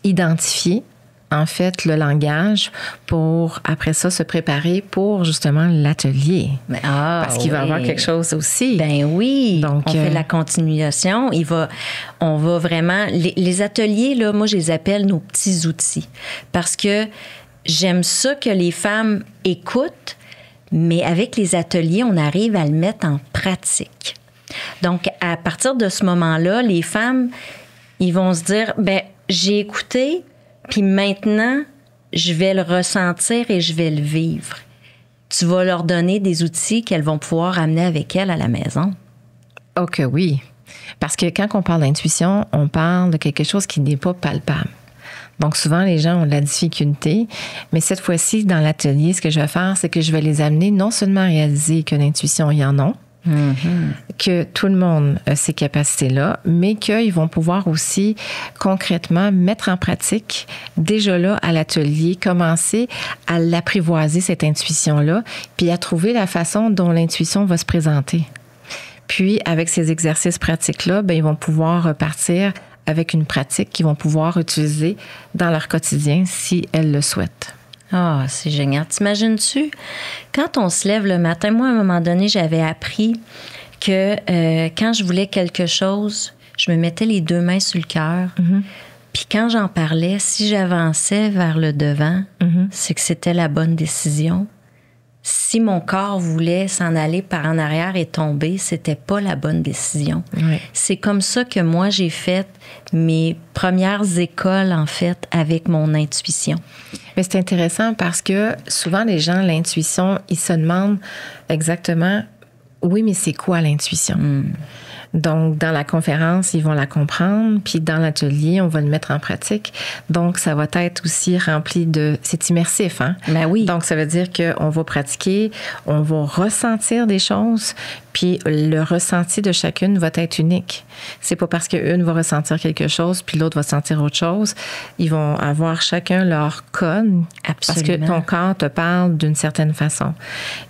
Speaker 2: identifier en fait le langage pour après ça se préparer pour justement l'atelier. Parce qu'il va y avoir quelque chose aussi.
Speaker 1: Ben oui.
Speaker 2: Donc,
Speaker 1: on fait la continuation. On va vraiment les ateliers là, moi je les appelle nos petits outils parce que j'aime ça que les femmes écoutent, mais avec les ateliers, on arrive à le mettre en pratique. Donc, à partir de ce moment-là, les femmes, ils vont se dire, ben j'ai écouté, puis maintenant, je vais le ressentir et je vais le vivre. Tu vas leur donner des outils qu'elles vont pouvoir amener avec elles à la maison.
Speaker 2: OK, oui. Parce que quand on parle d'intuition, on parle de quelque chose qui n'est pas palpable. Donc, souvent, les gens ont de la difficulté. Mais cette fois-ci, dans l'atelier, ce que je vais faire, c'est que je vais les amener non seulement à réaliser que l'intuition, il y en a, que tout le monde a ces capacités-là, mais qu'ils vont pouvoir aussi concrètement mettre en pratique, déjà là, à l'atelier, commencer à l'apprivoiser, cette intuition-là, puis à trouver la façon dont l'intuition va se présenter. Puis, avec ces exercices pratiques-là, bien, ils vont pouvoir repartir avec une pratique qu'ils vont pouvoir utiliser dans leur quotidien si elles le souhaitent.
Speaker 1: Ah, c'est génial. T'imagines-tu, quand on se lève le matin, moi, à un moment donné, j'avais appris que quand je voulais quelque chose, je me mettais les 2 mains sur le cœur. Puis quand j'en parlais, si j'avançais vers le devant, c'est que c'était la bonne décision. Si mon corps voulait s'en aller par en arrière et tomber, c'était pas la bonne décision.
Speaker 2: Oui.
Speaker 1: C'est comme ça que moi, j'ai fait mes premières écoles, en fait, avec mon intuition.
Speaker 2: Mais c'est intéressant parce que souvent, les gens, l'intuition, ils se demandent exactement, oui, mais c'est quoi l'intuition? Donc, dans la conférence, ils vont la comprendre, puis dans l'atelier, on va le mettre en pratique. Donc, ça va être aussi rempli de... C'est immersif, hein?
Speaker 1: Ben oui.
Speaker 2: Donc, ça veut dire qu'on va pratiquer, on va ressentir des choses, puis le ressenti de chacune va être unique. C'est pas parce qu'une va ressentir quelque chose, puis l'autre va sentir autre chose. Ils vont avoir chacun leur code.
Speaker 1: Absolument.
Speaker 2: Parce que ton corps te parle d'une certaine façon.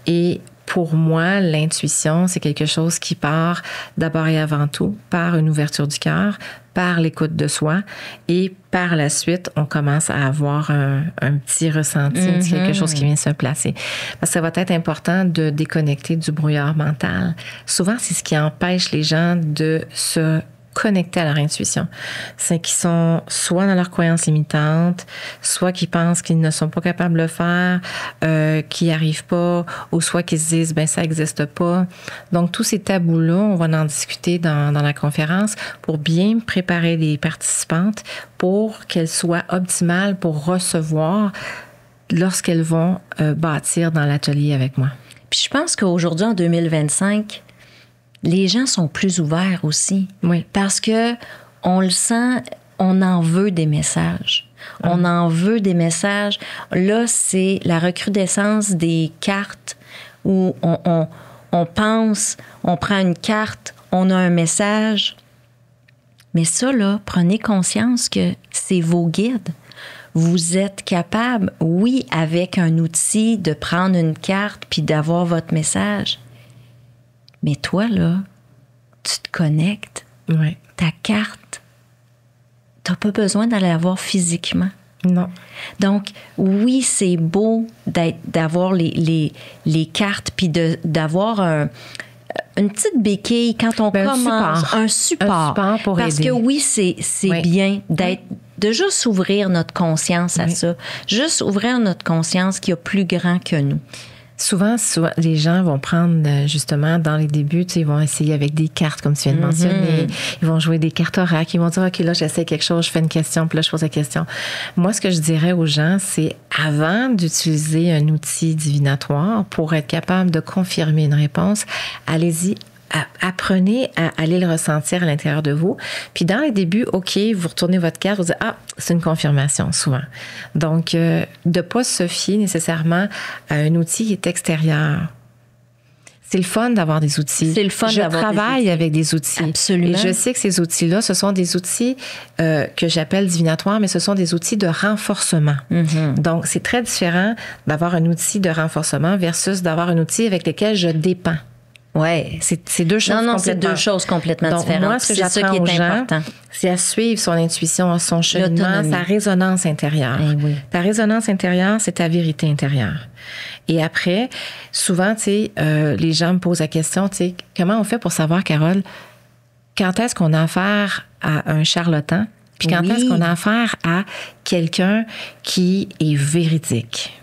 Speaker 2: Et pour moi, l'intuition, c'est quelque chose qui part d'abord et avant tout par une ouverture du cœur, par l'écoute de soi, et par la suite, on commence à avoir un petit ressenti, quelque chose qui vient se placer. Parce que ça va être important de déconnecter du brouillard mental. Souvent, c'est ce qui empêche les gens de se connectés à leur intuition. C'est qu'ils sont soit dans leurs croyances limitantes, soit qu'ils pensent qu'ils ne sont pas capables de le faire, qu'ils n'y arrivent pas, ou soit qu'ils se disent, ben ça n'existe pas. Donc, tous ces tabous-là, on va en discuter dans la conférence pour bien préparer les participantes pour qu'elles soient optimales pour recevoir lorsqu'elles vont bâtir dans l'atelier avec moi.
Speaker 1: Puis je pense qu'aujourd'hui, en 2025, les gens sont plus ouverts aussi.
Speaker 2: Oui.
Speaker 1: Parce que on le sent, on en veut des messages. On en veut des messages. Là, c'est la recrudescence des cartes où on pense, on prend une carte, on a un message. Mais ça, là, prenez conscience que c'est vos guides. Vous êtes capable, oui, avec un outil, de prendre une carte puis d'avoir votre message. Mais toi, là, tu te connectes.
Speaker 2: Oui.
Speaker 1: Ta carte, tu n'as pas besoin d'aller la voir physiquement.
Speaker 2: Non.
Speaker 1: Donc, oui, c'est beau d'avoir les cartes puis d'avoir une petite béquille quand on commence. Un support
Speaker 2: pour
Speaker 1: parce
Speaker 2: aider.
Speaker 1: que oui, c'est bien de juste ouvrir notre conscience à ça. Juste ouvrir notre conscience qu'il y a plus grand que nous.
Speaker 2: Souvent, les gens vont prendre, justement, dans les débuts, ils vont essayer avec des cartes, comme tu viens de mentionner. Ils vont jouer des cartes oracles. Ils vont dire, OK, là, j'essaie quelque chose, je fais une question, puis là, je pose la question. Moi, ce que je dirais aux gens, c'est avant d'utiliser un outil divinatoire pour être capable de confirmer une réponse, allez-y. Apprenez à aller le ressentir à l'intérieur de vous. Puis dans les débuts, OK, vous retournez votre carte, vous dites, c'est une confirmation, souvent. Donc, de ne pas se fier nécessairement à un outil qui est extérieur. C'est le fun d'avoir des outils.
Speaker 1: C'est le fun d'avoir des outils.
Speaker 2: Je travaille avec des outils.
Speaker 1: Absolument.
Speaker 2: Et je sais que ces outils-là, ce sont des outils que j'appelle divinatoires, mais ce sont des outils de renforcement. Donc, c'est très différent d'avoir un outil de renforcement versus d'avoir un outil avec lequel je dépends.
Speaker 1: Oui.
Speaker 2: C'est deux choses
Speaker 1: complètement. C'est deux choses complètement différentes.
Speaker 2: Moi, ce que j'apprends aux gens, c'est à suivre son intuition, son cheminement, sa résonance intérieure.
Speaker 1: Oui.
Speaker 2: Ta résonance intérieure, c'est ta vérité intérieure. Et après, souvent, les gens me posent la question, comment on fait pour savoir, Carole, quand est-ce qu'on a affaire à un charlatan, puis quand est-ce qu'on a affaire à quelqu'un qui est véridique?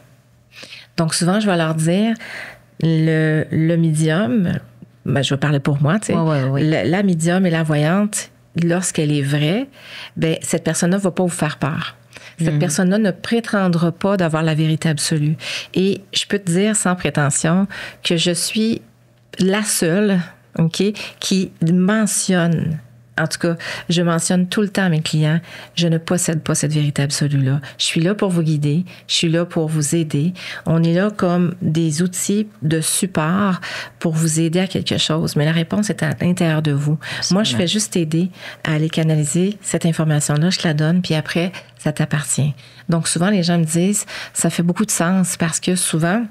Speaker 2: Donc, souvent, je vais leur dire... Le médium, je vais parler pour moi, la médium et la voyante, lorsqu'elle est vraie, cette personne-là ne va pas vous faire peur. Cette personne-là ne prétendra pas d'avoir la vérité absolue. Et je peux te dire sans prétention que je suis la seule, qui mentionne En tout cas, je mentionne tout le temps à mes clients, je ne possède pas cette vérité absolue-là. Je suis là pour vous guider, je suis là pour vous aider. On est là comme des outils de support pour vous aider à quelque chose, mais la réponse est à l'intérieur de vous. Absolument. Moi, je fais juste t'aider à aller canaliser cette information-là, je te la donne, puis après, ça t'appartient. Donc, souvent, les gens me disent, ça fait beaucoup de sens parce que souvent,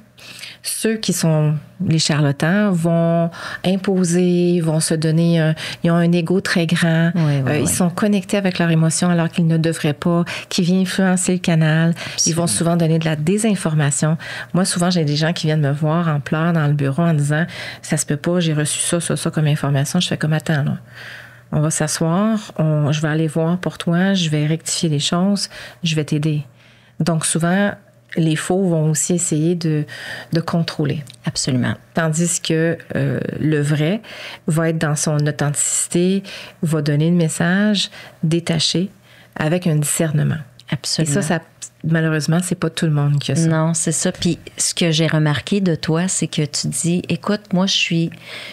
Speaker 2: ceux qui sont les charlatans vont imposer, vont se donner, ils ont un ego très grand, ils sont connectés avec leurs émotions alors qu'ils ne devraient pas, qui viennent influencer le canal. Absolument. Ils vont souvent donner de la désinformation. Moi, souvent, j'ai des gens qui viennent me voir en pleurs dans le bureau en disant « ça se peut pas, j'ai reçu ça comme information ». Je fais comme « attends, là, on va s'asseoir, je vais aller voir pour toi, je vais rectifier les choses, je vais t'aider ». Donc, souvent, les faux vont aussi essayer de contrôler.
Speaker 1: Absolument. Tandis
Speaker 2: que le vrai va être dans son authenticité, va donner le message détaché avec un discernement.
Speaker 1: Absolument.
Speaker 2: Et ça malheureusement, c'est pas tout le monde qui a ça.
Speaker 1: Non, c'est ça. Puis ce que j'ai remarqué de toi, c'est que tu dis, écoute, moi, je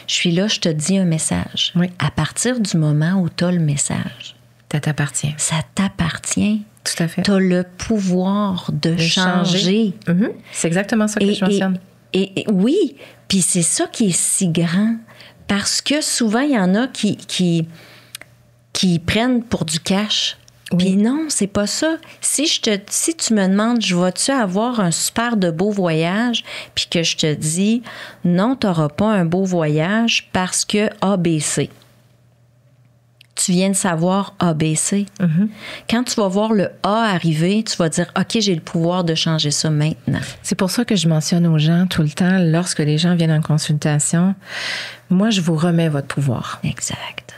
Speaker 1: suis là, je te dis un message.
Speaker 2: Oui.
Speaker 1: À partir du moment où tu as le message.
Speaker 2: Ça t'appartient.
Speaker 1: Ça t'appartient.
Speaker 2: Tout à fait.
Speaker 1: Tu as le pouvoir de changer.
Speaker 2: Mm-hmm. C'est exactement ça que je mentionne.
Speaker 1: Et oui, puis c'est ça qui est si grand. Parce que souvent, il y en a qui prennent pour du cash. Oui. Puis non, c'est pas ça. Si tu me demandes, je vais-tu avoir un super de beau voyage, puis que je te dis, non, tu n'auras pas un beau voyage parce que ABC. Tu viens de savoir ABC. Mm-hmm. Quand tu vas voir le A arriver, tu vas dire, OK, j'ai le pouvoir de changer ça maintenant.
Speaker 2: C'est pour ça que je mentionne aux gens tout le temps, lorsque les gens viennent en consultation, moi, je vous remets votre pouvoir.
Speaker 1: Exact.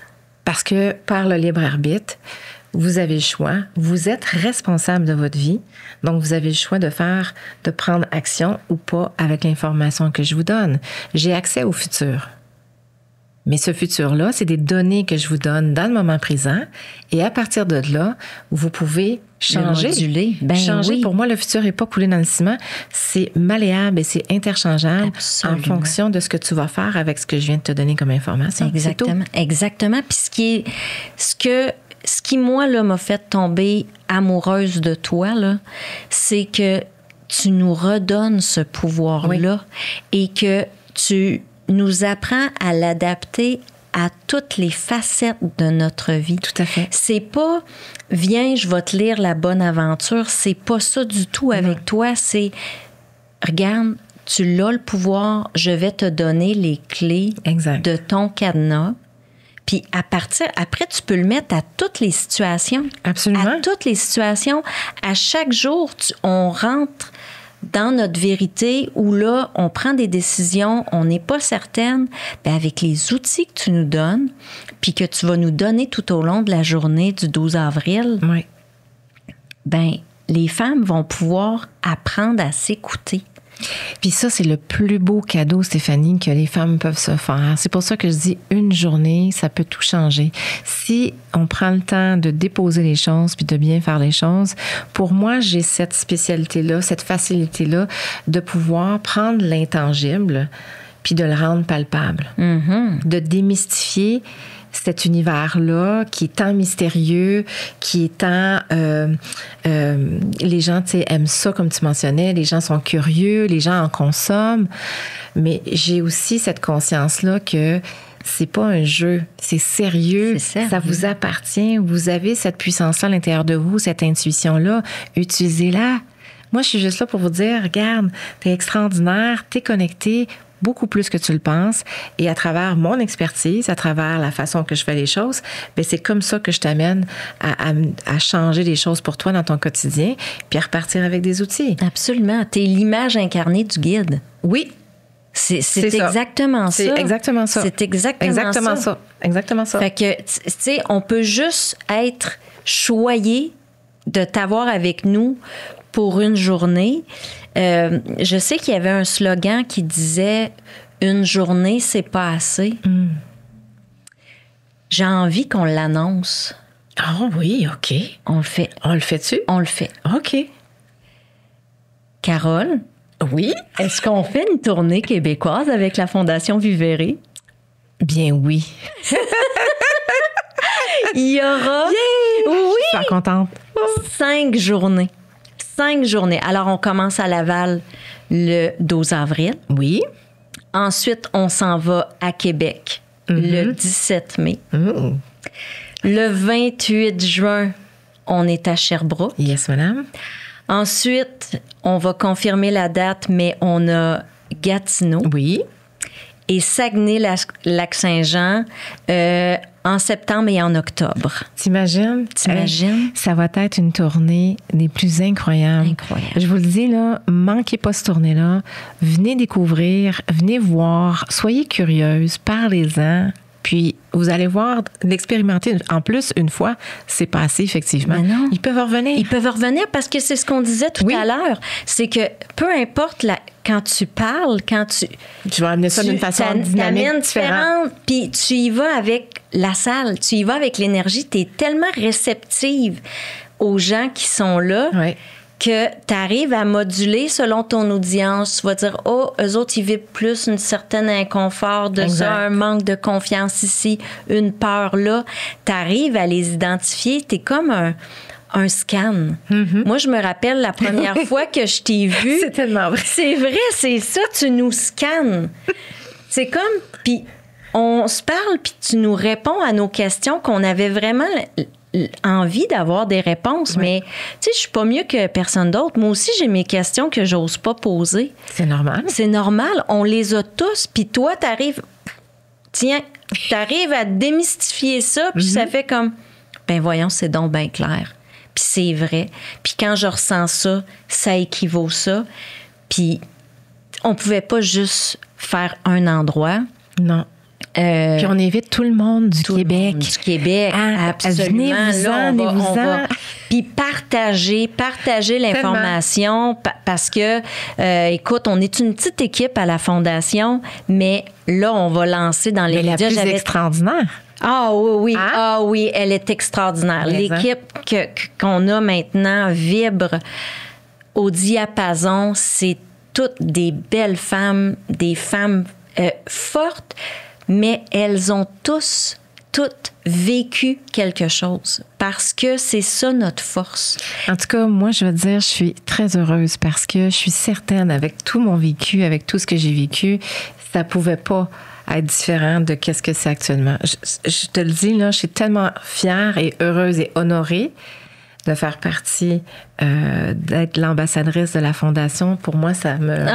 Speaker 2: Parce que par le libre arbitre, vous avez le choix, vous êtes responsable de votre vie, donc vous avez le choix de prendre action ou pas avec l'information que je vous donne. J'ai accès au futur. Mais ce futur-là, c'est des données que je vous donne dans le moment présent. Et à partir de là, vous pouvez changer. Changer.
Speaker 1: Oui.
Speaker 2: Pour moi, le futur n'est pas coulé dans le ciment. C'est malléable et c'est interchangeable.
Speaker 1: Absolument.
Speaker 2: En fonction de ce que tu vas faire avec ce que je viens de te donner comme information.
Speaker 1: Exactement. Exactement. Puis ce qui, moi, là, m'a fait tomber amoureuse de toi, là, c'est que tu nous redonnes ce pouvoir-là et que tu nous apprends à l'adapter à toutes les facettes de notre vie.
Speaker 2: Tout à fait.
Speaker 1: C'est pas « viens, je vais te lire la bonne aventure », c'est pas ça du tout avec toi, c'est « regarde, tu as le pouvoir, je vais te donner les clés de ton cadenas ». Puis après, tu peux le mettre à toutes les situations.
Speaker 2: Absolument.
Speaker 1: À toutes les situations. À chaque jour, on rentre dans notre vérité où là, on prend des décisions, on n'est pas certaine. Bien, avec les outils que tu nous donnes, puis que tu vas nous donner tout au long de la journée du 12 avril, bien, les femmes vont pouvoir apprendre à s'écouter.
Speaker 2: Puis ça, c'est le plus beau cadeau, Stéphanie, que les femmes peuvent se faire. C'est pour ça que je dis une journée, ça peut tout changer. Si on prend le temps de déposer les choses puis de bien faire les choses, pour moi, j'ai cette spécialité-là, cette facilité-là de pouvoir prendre l'intangible puis de le rendre palpable.
Speaker 1: Mm-hmm.
Speaker 2: De démystifier cet univers-là qui est tant mystérieux, qui est tant... les gens, tu sais, aiment ça, comme tu mentionnais. Les gens sont curieux, les gens en consomment. Mais j'ai aussi cette conscience-là que c'est pas un jeu, c'est sérieux. Ça vous appartient. Vous avez cette puissance-là à l'intérieur de vous, cette intuition-là. Utilisez-la. Moi, je suis juste là pour vous dire, regarde, t'es extraordinaire, t'es connecté, beaucoup plus que tu le penses. Et à travers mon expertise, à travers la façon que je fais les choses, bien, c'est comme ça que je t'amène à changer les choses pour toi dans ton quotidien, puis à repartir avec des outils.
Speaker 1: Absolument. Tu es l'image incarnée du guide.
Speaker 2: Oui.
Speaker 1: C'est exactement ça.
Speaker 2: C'est exactement ça.
Speaker 1: C'est exactement ça.
Speaker 2: Exactement ça.
Speaker 1: Fait que, tu sais, on peut juste être choyé de t'avoir avec nous pour une journée. Je sais qu'il y avait un slogan qui disait « Une journée, c'est pas assez ». J'ai envie qu'on l'annonce.
Speaker 2: Ah oui, OK.
Speaker 1: On le fait.
Speaker 2: On le fait-tu?
Speaker 1: On le fait.
Speaker 2: OK.
Speaker 1: Carole?
Speaker 2: Oui?
Speaker 1: Est-ce qu'on fait une tournée québécoise avec la Fondation Vivere?
Speaker 2: Bien oui.
Speaker 1: Il y aura...
Speaker 2: Oui! Je suis contente.
Speaker 1: 5 journées. 5 journées. Alors, on commence à Laval le 12 avril.
Speaker 2: Oui.
Speaker 1: Ensuite, on s'en va à Québec le 17 mai. Le 28 juin, on est à Sherbrooke.
Speaker 2: Yes, madame.
Speaker 1: Ensuite, on va confirmer la date, mais on a Gatineau.
Speaker 2: Oui.
Speaker 1: Et Saguenay-Lac-Saint-Jean en septembre et en octobre.
Speaker 2: T'imagines?
Speaker 1: T'imagines?
Speaker 2: Ça va être une tournée des plus incroyables.
Speaker 1: Incroyable.
Speaker 2: Je vous le dis, là, manquez pas cette tournée-là. Venez découvrir, venez voir, soyez curieuse, parlez-en. Puis, vous allez voir, l'expérimenter en plus une fois, c'est passé, effectivement.
Speaker 1: Mais non.
Speaker 2: Ils peuvent revenir.
Speaker 1: Ils peuvent revenir parce que c'est ce qu'on disait tout à l'heure. C'est que peu importe quand tu parles,
Speaker 2: Tu vas amener ça d'une façon dynamique, différente.
Speaker 1: Puis tu y vas avec la salle, tu y vas avec l'énergie. Tu es tellement réceptive aux gens qui sont là.
Speaker 2: Oui.
Speaker 1: Que tu arrives à moduler selon ton audience. Tu vas dire, eux autres, ils vivent plus une certaine inconfort de
Speaker 2: exact.
Speaker 1: ça, un manque de confiance ici, une peur là. Tu arrives à les identifier. Tu es comme un scan.
Speaker 2: Mm-hmm.
Speaker 1: Moi, je me rappelle la première fois que je t'ai vue.
Speaker 2: C'est tellement vrai.
Speaker 1: C'est vrai, c'est ça, tu nous scannes. C'est comme, puis on se parle, puis tu nous réponds à nos questions qu'on avait vraiment envie d'avoir des réponses, mais tu sais, je suis pas mieux que personne d'autre. Moi aussi, j'ai mes questions que j'ose pas poser.
Speaker 2: C'est normal.
Speaker 1: C'est normal, on les a tous, puis toi, t'arrives à démystifier ça, puis ça fait comme, ben voyons, c'est donc bien clair. Puis c'est vrai. Puis quand je ressens ça, ça équivaut ça. Puis on pouvait pas juste faire un endroit.
Speaker 2: Non. Puis on invite tout le monde du Québec.
Speaker 1: Du Québec, absolument.
Speaker 2: Venez-vous-en.
Speaker 1: Puis partager l'information parce que, écoute, on est une petite équipe à la Fondation, mais là, on va lancer dans les médias.
Speaker 2: La plus extraordinaire.
Speaker 1: Ah oui. Ah oui, elle est extraordinaire. L'équipe qu'on a maintenant vibre au diapason. C'est toutes des belles femmes, des femmes fortes, mais elles ont toutes vécu quelque chose parce que c'est ça notre force.
Speaker 2: En tout cas, moi, je veux dire, je suis très heureuse parce que je suis certaine, avec tout mon vécu, avec tout ce que j'ai vécu, ça pouvait pas être différent de qu'est-ce que c'est actuellement. Je te le dis, là, je suis tellement fière et heureuse et honorée de faire partie, d'être l'ambassadrice de la Fondation. Pour moi, ça me...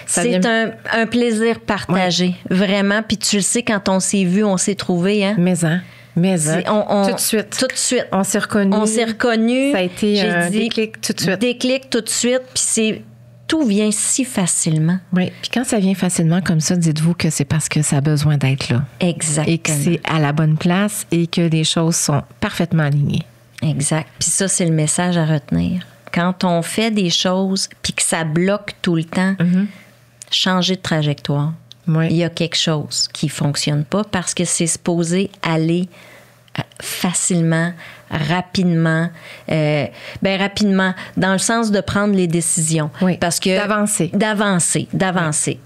Speaker 1: c'est un plaisir partagé, vraiment. Puis tu le sais, quand on s'est vu, on s'est trouvé. Hein?
Speaker 2: Mais tout de suite.
Speaker 1: Tout de suite.
Speaker 2: On s'est reconnus. Ça a été un déclic tout de suite.
Speaker 1: Déclic tout de suite. Puis tout vient si facilement.
Speaker 2: Oui. Puis quand ça vient facilement comme ça, dites-vous que c'est parce que ça a besoin d'être là.
Speaker 1: Exactement.
Speaker 2: Et que c'est à la bonne place et que les choses sont parfaitement alignées.
Speaker 1: Exact. Puis ça, c'est le message à retenir. Quand on fait des choses puis que ça bloque tout le temps, changer de trajectoire.
Speaker 2: Oui.
Speaker 1: Il y a quelque chose qui ne fonctionne pas parce que c'est supposé aller facilement, rapidement, rapidement, dans le sens de prendre les décisions.
Speaker 2: Oui,
Speaker 1: parce que d'avancer,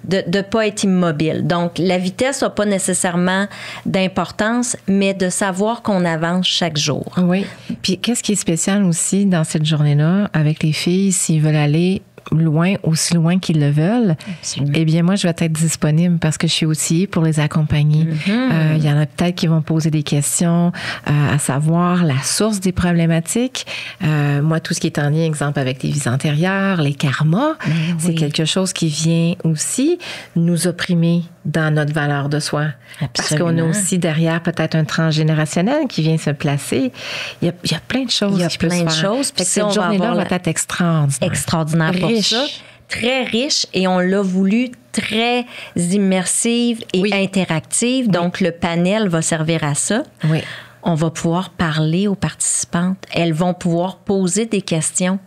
Speaker 1: de ne pas être immobile. Donc, la vitesse n'a pas nécessairement d'importance, mais de savoir qu'on avance chaque jour.
Speaker 2: Oui. Puis, qu'est-ce qui est spécial aussi dans cette journée-là, avec les filles, s'ils veulent aller loin, aussi loin qu'ils le veulent, absolument. Eh bien, moi, je vais être disponible parce que je suis outillée pour les accompagner. Il y en a peut-être qui vont poser des questions, à savoir la source des problématiques. Moi, tout ce qui est en lien, exemple, avec les vies antérieures, les karmas, c'est quelque chose qui vient aussi nous opprimer dans notre valeur de soi. Absolument. Parce qu'on a aussi derrière peut-être un transgénérationnel qui vient se placer. Il y a plein de choses qui peuvent se faire. Il y a plein de choses.
Speaker 1: Puis
Speaker 2: cette journée-là va être extraordinaire.
Speaker 1: Extraordinaire pour ça. Très riche et on l'a voulu très immersive et interactive. Donc, le panel va servir à ça.
Speaker 2: Oui.
Speaker 1: On va pouvoir parler aux participantes. Elles vont pouvoir poser des questions.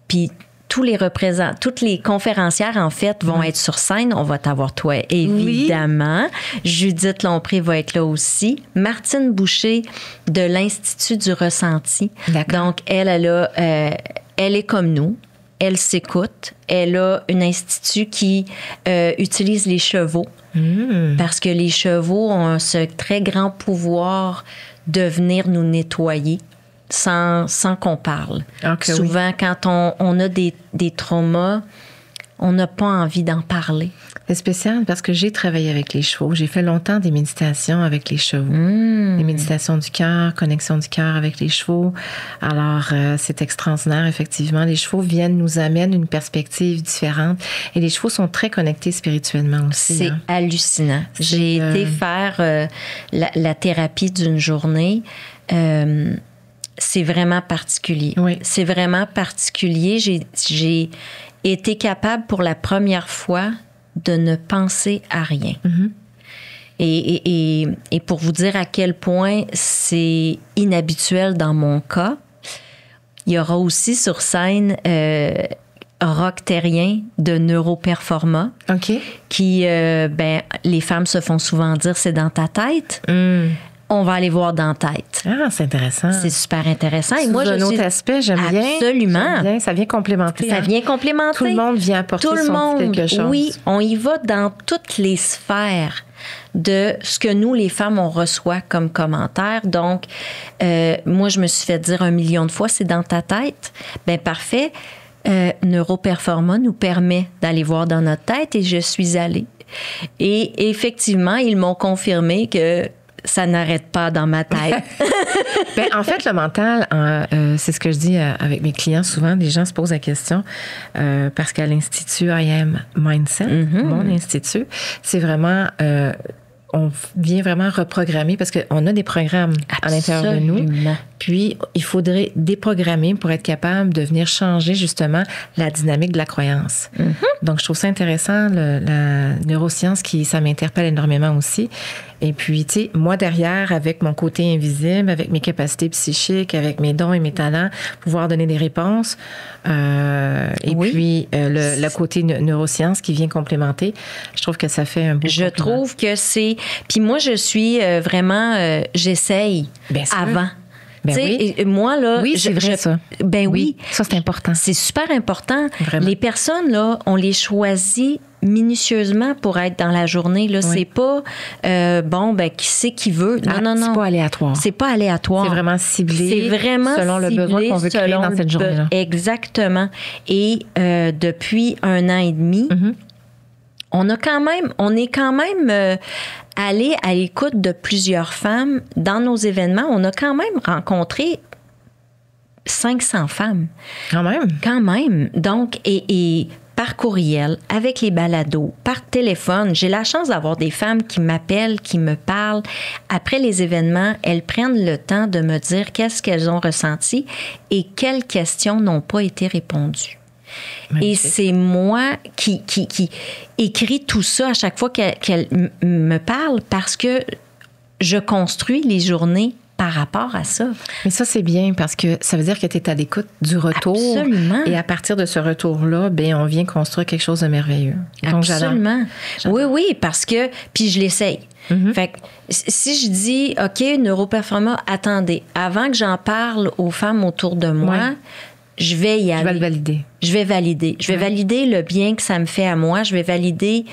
Speaker 1: Puis, toutes les conférencières, en fait, vont être sur scène. On va t'avoir, toi, évidemment. Oui. Judith Lompré va être là aussi. Martine Boucher de l'Institut du ressenti.
Speaker 2: D'accord.
Speaker 1: Donc, elle est comme nous. elle s'écoute. Elle a un institut qui utilise les chevaux parce que les chevaux ont ce très grand pouvoir de venir nous nettoyer sans qu'on parle.
Speaker 2: Okay,
Speaker 1: souvent, quand on a des traumas, on n'a pas envie d'en parler.
Speaker 2: C'est spécial parce que j'ai travaillé avec les chevaux. J'ai fait longtemps des méditations avec les chevaux. Des méditations du cœur, connexion du cœur avec les chevaux. Alors, c'est extraordinaire, effectivement. Les chevaux nous amènent une perspective différente. Et les chevaux sont très connectés spirituellement aussi.
Speaker 1: C'est hallucinant. J'ai été faire la thérapie d'une journée. C'est vraiment particulier.
Speaker 2: Oui.
Speaker 1: C'est vraiment particulier. J'ai été capable pour la première fois de ne penser à rien. Et pour vous dire à quel point c'est inhabituel dans mon cas, il y aura aussi sur scène Rock Terrien de Neuroperforma, qui, les femmes se font souvent dire c'est dans ta tête. On va aller voir dans la tête.
Speaker 2: Ah, c'est intéressant.
Speaker 1: C'est super intéressant. Et moi,
Speaker 2: un autre aspect, j'aime bien.
Speaker 1: Absolument.
Speaker 2: J'aime bien. Ça vient complémenter.
Speaker 1: Ça vient complémenter.
Speaker 2: Tout le monde vient apporter quelque chose.
Speaker 1: Oui, on y va dans toutes les sphères de ce que nous, les femmes, on reçoit comme commentaires. Donc, moi, je me suis fait dire 1 million de fois, c'est dans ta tête. Bien, parfait. Neuroperforma nous permet d'aller voir dans notre tête et je suis allée. Et effectivement, ils m'ont confirmé que ça n'arrête pas dans ma tête.
Speaker 2: En fait, le mental, c'est ce que je dis avec mes clients souvent. Les gens se posent la question parce qu'à l'Institut I Am Mindset, mon institut, c'est vraiment... on vient vraiment reprogrammer parce qu'on a des programmes à l'intérieur de nous. Puis, il faudrait déprogrammer pour être capable de venir changer justement la dynamique de la croyance. Donc, je trouve ça intéressant, la neuroscience, ça m'interpelle énormément aussi. Et puis, tu sais, moi, derrière, avec mon côté invisible, avec mes capacités psychiques, avec mes dons et mes talents, pouvoir donner des réponses. Puis, le côté neuroscience qui vient complémenter, je trouve que ça fait un beau
Speaker 1: Je trouve que c'est... Puis moi, je suis vraiment... j'essaye avant. Et moi, là...
Speaker 2: Oui, c'est vrai, ça.
Speaker 1: Oui.
Speaker 2: Ça, c'est important.
Speaker 1: C'est super important.
Speaker 2: Vraiment.
Speaker 1: Les personnes, là, on les choisit minutieusement pour être dans la journée. Là. C'est pas, qui sait qui veut. Non.
Speaker 2: C'est pas aléatoire.
Speaker 1: C'est pas aléatoire.
Speaker 2: C'est vraiment ciblé.
Speaker 1: C'est vraiment
Speaker 2: selon
Speaker 1: ciblé,
Speaker 2: le besoin qu'on veut créer dans cette journée-là.
Speaker 1: Exactement. Et depuis 1 an et demi, on est quand même allé à l'écoute de plusieurs femmes. Dans nos événements, on a quand même rencontré 500 femmes.
Speaker 2: Quand même.
Speaker 1: Donc, et par courriel, avec les balados, par téléphone. J'ai la chance d'avoir des femmes qui m'appellent, qui me parlent. Après les événements, elles prennent le temps de me dire qu'est-ce qu'elles ont ressenti et quelles questions n'ont pas été répondues. Magnifique. Et c'est moi qui écris tout ça à chaque fois qu'elle me parle parce que je construis les journées par rapport à ça.
Speaker 2: Mais ça, c'est bien parce que ça veut dire que tu es à l'écoute du retour.
Speaker 1: Absolument.
Speaker 2: Et à partir de ce retour-là, on vient construire quelque chose de merveilleux. Donc,
Speaker 1: absolument. J'adore. Oui, parce que... Puis je l'essaye. Fait que si je dis, OK, Neuroperforma, attendez, avant que j'en parle aux femmes autour de moi... Je vais y aller.
Speaker 2: Je vais le valider.
Speaker 1: Je vais valider. Je vais valider le bien que ça me fait à moi. Je vais valider...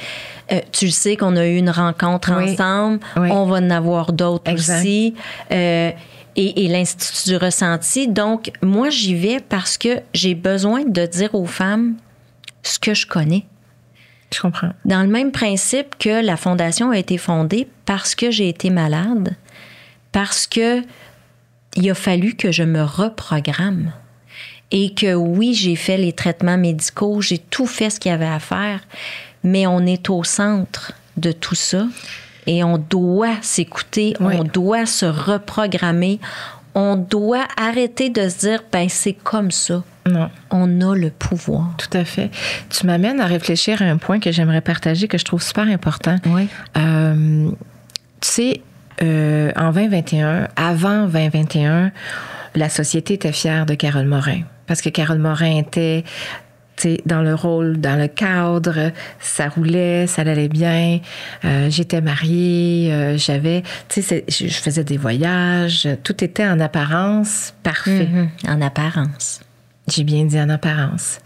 Speaker 1: tu le sais qu'on a eu une rencontre ensemble. On va en avoir d'autres aussi. Et l'Institut du ressenti. Donc, moi, j'y vais parce que j'ai besoin de dire aux femmes ce que je connais.
Speaker 2: Je comprends.
Speaker 1: Dans le même principe que la Fondation a été fondée parce que j'ai été malade, parce que il a fallu que je me reprogramme. Et que oui, j'ai fait les traitements médicaux, j'ai tout fait ce qu'il y avait à faire, mais on est au centre de tout ça et on doit s'écouter, on doit se reprogrammer, on doit arrêter de se dire, c'est comme ça.
Speaker 2: Non.
Speaker 1: On a le pouvoir.
Speaker 2: Tout à fait. Tu m'amènes à réfléchir à un point que j'aimerais partager, que je trouve super important.
Speaker 1: Oui.
Speaker 2: Tu sais, en 2021, avant 2021, la société était fière de Carole Morin. Parce que Carole Morin était dans le rôle, dans le cadre, ça roulait, ça allait bien. J'étais mariée, je faisais des voyages. Tout était en apparence parfait.
Speaker 1: En apparence.
Speaker 2: J'ai bien dit en apparence.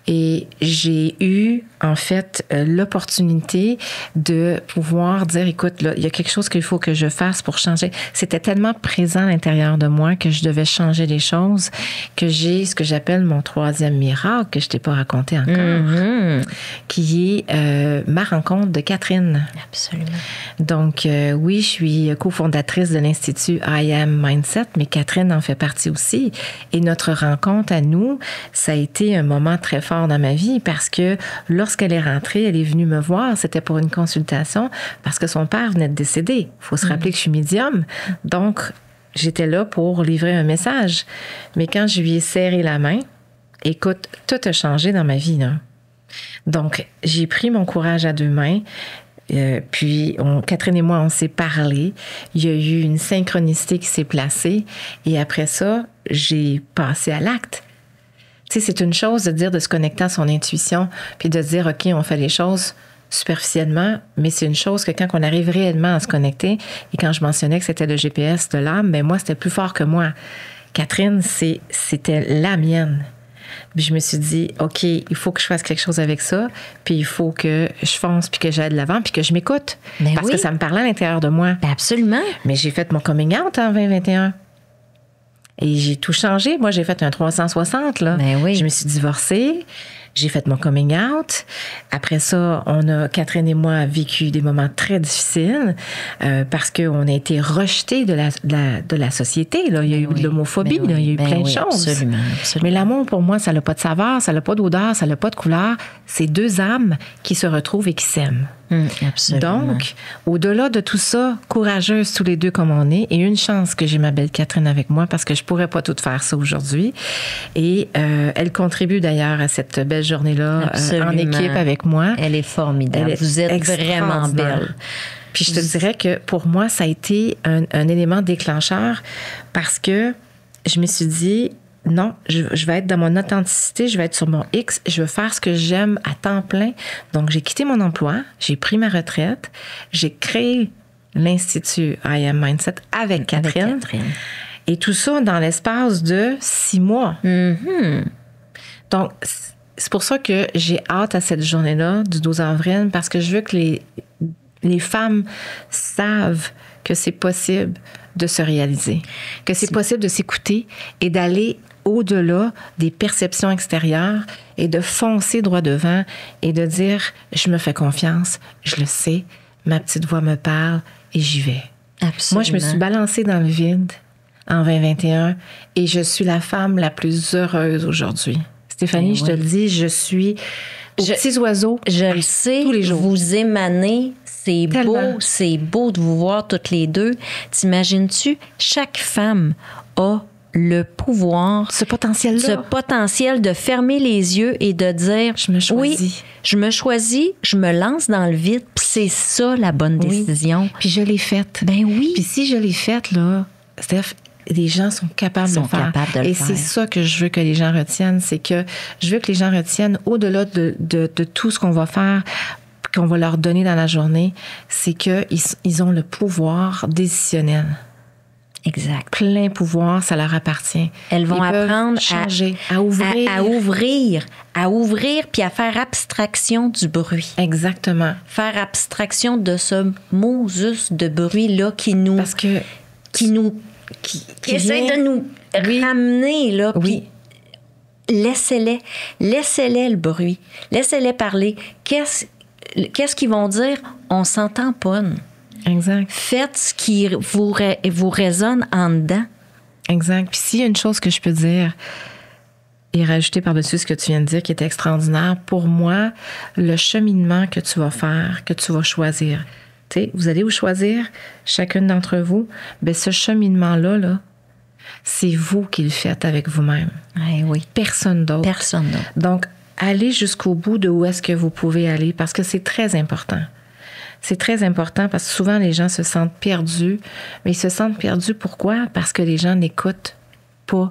Speaker 2: Et j'ai eu, en fait, l'opportunité de pouvoir dire, écoute, là, il y a quelque chose qu'il faut que je fasse pour changer. C'était tellement présent à l'intérieur de moi que je devais changer les choses, que j'ai ce que j'appelle mon 3e miracle, que je t'ai pas raconté encore, qui est ma rencontre de Catherine.
Speaker 1: Absolument.
Speaker 2: Donc, oui, je suis cofondatrice de l'Institut I Am Mindset, mais Catherine en fait partie aussi. Et notre rencontre à nous, ça a été un moment très fort dans ma vie parce que lorsqu'elle est rentrée, elle est venue me voir. C'était pour une consultation parce que son père venait de décéder. Il faut se rappeler que je suis médium. Donc, j'étais là pour livrer un message. Mais quand je lui ai serré la main, écoute, tout a changé dans ma vie, là. Donc, j'ai pris mon courage à 2 mains. Puis, Catherine et moi, on s'est parlé. Il y a eu une synchronicité qui s'est placée. Et après ça, j'ai passé à l'acte. Tu sais, c'est une chose de dire de se connecter à son intuition, puis de dire, OK, on fait les choses superficiellement, mais c'est une chose que quand on arrive réellement à se connecter, et quand je mentionnais que c'était le GPS de l'âme, mais moi, c'était plus fort que moi. Catherine, c'était la mienne. Puis je me suis dit, OK, il faut que je fasse quelque chose avec ça, puis il faut que je fonce, puis que j'aille de l'avant, puis que je m'écoute.
Speaker 1: Ben
Speaker 2: parce
Speaker 1: oui.
Speaker 2: que ça me parlait à l'intérieur de moi.
Speaker 1: Ben absolument.
Speaker 2: Mais j'ai fait mon coming out en 2021. Et j'ai tout changé. Moi, j'ai fait un 360, là.
Speaker 1: Ben oui.
Speaker 2: Je me suis divorcée. J'ai fait mon coming out. Après ça, Catherine et moi, vécu des moments très difficiles parce qu'on a été rejetés de la société. Là. Il y a eu de l'homophobie, là. Il y a eu plein de choses.
Speaker 1: Absolument.
Speaker 2: Mais l'amour, pour moi, ça n'a pas de saveur, ça n'a pas d'odeur, ça n'a pas de couleur. C'est 2 âmes qui se retrouvent et qui s'aiment.
Speaker 1: Absolument.
Speaker 2: Donc, au-delà de tout ça, courageuse tous les deux comme on est, et une chance que j'ai ma belle Catherine avec moi parce que je pourrais pas tout faire ça aujourd'hui. Et elle contribue d'ailleurs à cette belle journée-là en équipe avec moi.
Speaker 1: Elle est formidable. Vous êtes vraiment belle.
Speaker 2: Puis je te dirais que pour moi, ça a été un élément déclencheur parce que je me suis dit, non, je vais être dans mon authenticité, je vais être sur mon X, je veux faire ce que j'aime à temps plein. Donc, j'ai quitté mon emploi, j'ai pris ma retraite, j'ai créé l'Institut I Am Mindset avec Catherine. Et tout ça dans l'espace de 6 mois. Donc, c'est pour ça que j'ai hâte à cette journée-là du 12 avril parce que je veux que les femmes savent que c'est possible de se réaliser, que c'est possible de s'écouter et d'aller au-delà des perceptions extérieures et de foncer droit devant et de dire « je me fais confiance, je le sais, ma petite voix me parle et j'y vais ».
Speaker 1: Absolument.
Speaker 2: Moi, je me suis balancée dans le vide en 2021 et je suis la femme la plus heureuse aujourd'hui. Stéphanie, je te le dis, je suis aux petits oiseaux.
Speaker 1: Je le sais,
Speaker 2: tous les jours.
Speaker 1: Vous émanez, c'est beau de vous voir toutes les deux. T'imagines-tu, chaque femme a le pouvoir,
Speaker 2: ce potentiel
Speaker 1: de fermer les yeux et de dire
Speaker 2: je me choisis.
Speaker 1: Oui, je me choisis, je me lance dans le vide, puis c'est ça la bonne décision.
Speaker 2: Puis je l'ai faite.
Speaker 1: Ben oui.
Speaker 2: Puis si je l'ai faite, là, Steph, les gens sont capables de le faire. Et c'est ça que je veux que les gens retiennent, c'est que je veux que les gens retiennent au-delà de tout ce qu'on va faire, qu'on va leur donner dans la journée, c'est qu'ils ont le pouvoir décisionnel.
Speaker 1: Exact.
Speaker 2: Plein pouvoir, ça leur appartient.
Speaker 1: Elles vont apprendre
Speaker 2: à ouvrir.
Speaker 1: À ouvrir puis à faire abstraction du bruit.
Speaker 2: Exactement.
Speaker 1: Faire abstraction de ce Moses de bruit-là qui nous...
Speaker 2: Parce que...
Speaker 1: Qui essaie de nous ramener, là.
Speaker 2: Oui.
Speaker 1: Laissez-les le bruit. Laissez-les parler. Qu'est-ce qu'ils vont dire? On s'en tamponne.
Speaker 2: Exact.
Speaker 1: Faites ce qui vous résonne en dedans.
Speaker 2: Exact. Puis s'il y a une chose que je peux dire et rajouter par-dessus ce que tu viens de dire qui est extraordinaire, pour moi, le cheminement que tu vas faire, que tu vas choisir, tu sais, vous allez vous choisir, chacune d'entre vous, bien ce cheminement-là, là, c'est vous qui le faites avec vous-même.
Speaker 1: Oui.
Speaker 2: Personne d'autre.
Speaker 1: Personne d'autre.
Speaker 2: Donc, allez jusqu'au bout de où est-ce que vous pouvez aller parce que c'est très important. C'est très important parce que souvent, les gens se sentent perdus. Mais ils se sentent perdus, pourquoi? Parce que les gens n'écoutent pas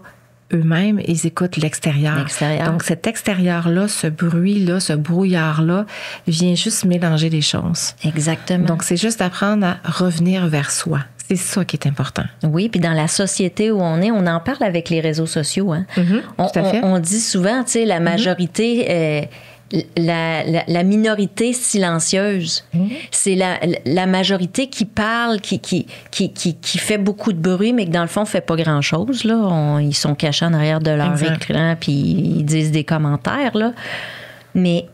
Speaker 2: eux-mêmes, ils écoutent l'extérieur. Donc, cet extérieur-là, ce bruit-là, ce brouillard-là, vient juste mélanger les choses.
Speaker 1: Exactement.
Speaker 2: Donc, c'est juste apprendre à revenir vers soi. C'est ça qui est important.
Speaker 1: Oui, puis dans la société où on est, on en parle avec les réseaux sociaux. Hein?
Speaker 2: Tout à fait.
Speaker 1: On dit souvent, tu sais, la majorité... la minorité silencieuse. C'est la majorité qui parle, qui fait beaucoup de bruit, mais que dans le fond, ne fait pas grand-chose. Là. Ils sont cachés en arrière de leur écran, puis ils disent des commentaires. Là. Mais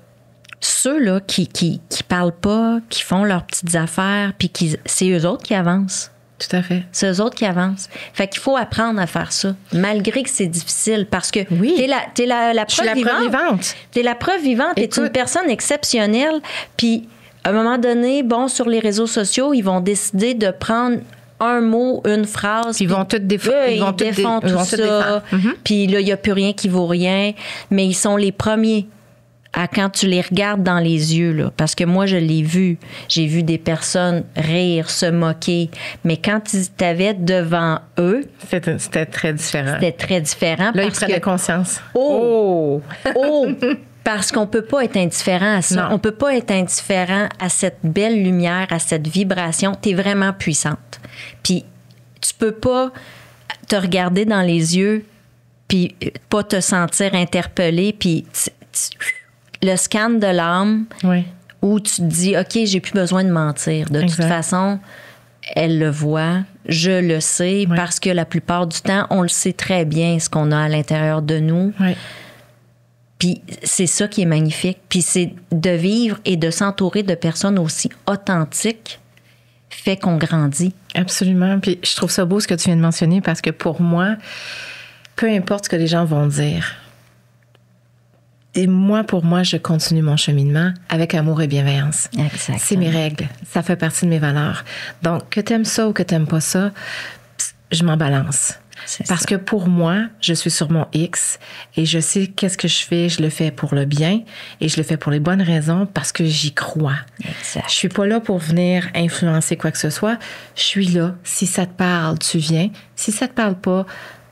Speaker 1: ceux-là qui parlent pas, qui font leurs petites affaires, puis c'est eux autres qui avancent.
Speaker 2: Tout à fait.
Speaker 1: C'est eux autres qui avancent. Fait qu'il faut apprendre à faire ça, malgré que c'est difficile, parce que t'es la preuve vivante. T'es la preuve vivante. T'es une personne exceptionnelle. Puis, à un moment donné, sur les réseaux sociaux, ils vont décider de prendre un mot, une phrase.
Speaker 2: Ils vont tout défendre.
Speaker 1: Ils défendent tout ça. Puis là, il n'y a plus rien qui vaut rien. Mais ils sont les premiers quand tu les regardes dans les yeux, là, parce que moi, je l'ai vu. J'ai vu des personnes rire, se moquer. Mais quand tu t'avais devant eux...
Speaker 2: C'était très différent.
Speaker 1: C'était très différent.
Speaker 2: Là, ils prenaient conscience.
Speaker 1: Parce qu'on peut pas être indifférent à ça.
Speaker 2: Non.
Speaker 1: On peut pas être indifférent à cette belle lumière, à cette vibration. Tu es vraiment puissante. Puis, tu peux pas te regarder dans les yeux puis pas te sentir interpellé, puis... le scan de l'âme, où tu te dis, OK, j'ai plus besoin de mentir. De toute façon, elle le voit, je le sais, parce que la plupart du temps, on le sait très bien, ce qu'on a à l'intérieur de nous. Puis c'est ça qui est magnifique. Puis c'est de vivre et de s'entourer de personnes aussi authentiques fait qu'on grandit.
Speaker 2: Absolument. Puis je trouve ça beau ce que tu viens de mentionner, parce que pour moi, peu importe ce que les gens vont dire, et pour moi, je continue mon cheminement avec amour et bienveillance.
Speaker 1: Exactement.
Speaker 2: C'est mes règles. Ça fait partie de mes valeurs. Donc, que t'aimes ça ou que t'aimes pas ça, je m'en balance. Parce que pour moi, je suis sur mon X et je sais qu'est-ce que je fais. Je le fais pour le bien et je le fais pour les bonnes raisons parce que j'y crois.
Speaker 1: Exact.
Speaker 2: Je suis pas là pour venir influencer quoi que ce soit. Je suis là. Si ça te parle, tu viens. Si ça te parle pas,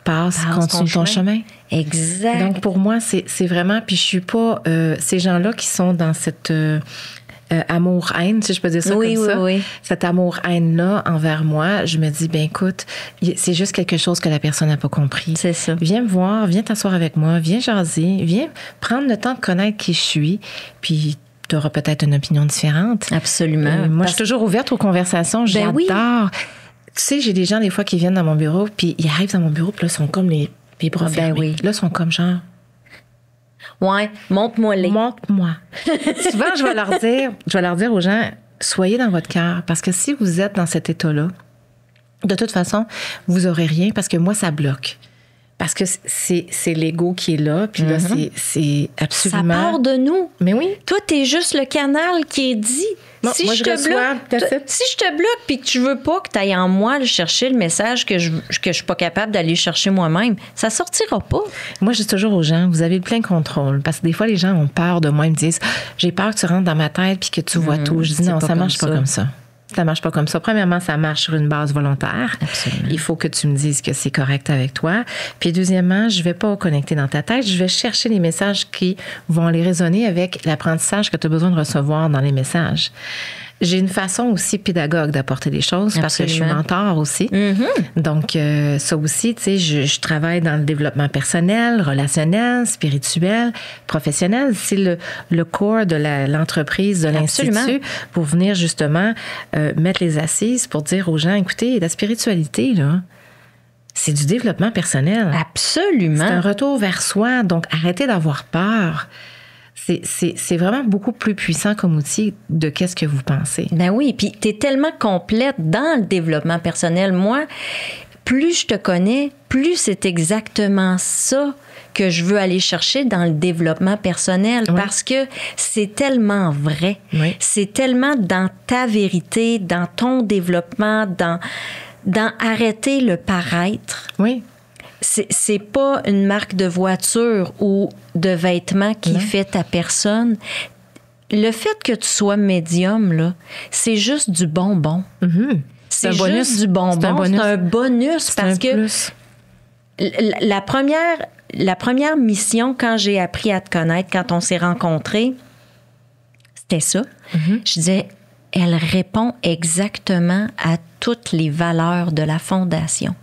Speaker 2: passe, continue ton chemin.
Speaker 1: Exact.
Speaker 2: Donc, pour moi, c'est vraiment... Puis je suis pas... ces gens-là qui sont dans cette amour-haine, si je peux dire ça comme ça. Oui. Cet amour-haine-là envers moi, je me dis, écoute, c'est juste quelque chose que la personne n'a pas compris.
Speaker 1: C'est ça.
Speaker 2: Viens me voir, viens t'asseoir avec moi, viens jaser, viens prendre le temps de connaître qui je suis, puis tu auras peut-être une opinion différente.
Speaker 1: Absolument.
Speaker 2: Moi, je suis toujours ouverte aux conversations. J'adore. Oui. Tu sais, j'ai des gens, des fois, qui viennent dans mon bureau, puis ils arrivent dans mon bureau, puis là, ils sont comme les bras fermés. Là, ils sont comme genre...
Speaker 1: Ouais, montre-moi-les.
Speaker 2: Montre-moi. Souvent, je vais leur dire aux gens, soyez dans votre cœur, parce que si vous êtes dans cet état-là, de toute façon, vous n'aurez rien, parce que moi, ça bloque. Parce que c'est l'ego qui est là, puis là, c'est absolument...
Speaker 1: Ça part de nous.
Speaker 2: Mais oui.
Speaker 1: Toi, t'es juste le canal qui est dit.
Speaker 2: Non, si moi, je
Speaker 1: te bloque puis que tu veux pas que tu ailles en moi chercher le message que je suis pas capable d'aller chercher moi-même, ça sortira pas.
Speaker 2: Moi, je dis toujours aux gens, vous avez le plein contrôle. Parce que des fois, les gens ont peur de moi. Ils me disent, j'ai peur que tu rentres dans ma tête puis que tu vois tout. Je dis, non, ça marche pas comme ça. Ça marche pas comme ça. Premièrement, ça marche sur une base volontaire.
Speaker 1: Absolument.
Speaker 2: Il faut que tu me dises que c'est correct avec toi. Puis deuxièmement, je vais pas connecter dans ta tête. Je vais chercher les messages qui vont aller résonner avec l'apprentissage que tu as besoin de recevoir dans les messages. J'ai une façon aussi pédagogue d'apporter les choses parce que je suis mentor aussi. Donc, ça aussi, tu sais, je travaille dans le développement personnel, relationnel, spirituel, professionnel. C'est le core de l'entreprise, de l'Institut, pour venir justement mettre les assises pour dire aux gens, écoutez, la spiritualité, là, c'est du développement personnel.
Speaker 1: Absolument.
Speaker 2: C'est un retour vers soi. Donc, arrêtez d'avoir peur. C'est vraiment beaucoup plus puissant comme outil de qu'est-ce que vous pensez.
Speaker 1: Ben oui, puis tu es tellement complète dans le développement personnel. Moi, plus je te connais, plus c'est exactement ça que je veux aller chercher dans le développement personnel parce que c'est tellement vrai. C'est tellement dans ta vérité, dans ton développement, dans arrêter le paraître.
Speaker 2: Oui.
Speaker 1: C'est pas une marque de voiture ou de vêtements qui fait ta personne. Le fait que tu sois médium, là, c'est juste du bonbon. C'est juste du bonbon. C'est un bonus parce que la première mission, quand j'ai appris à te connaître, quand on s'est rencontrés, c'était ça. Je disais, elle répond exactement à toutes les valeurs de la Fondation.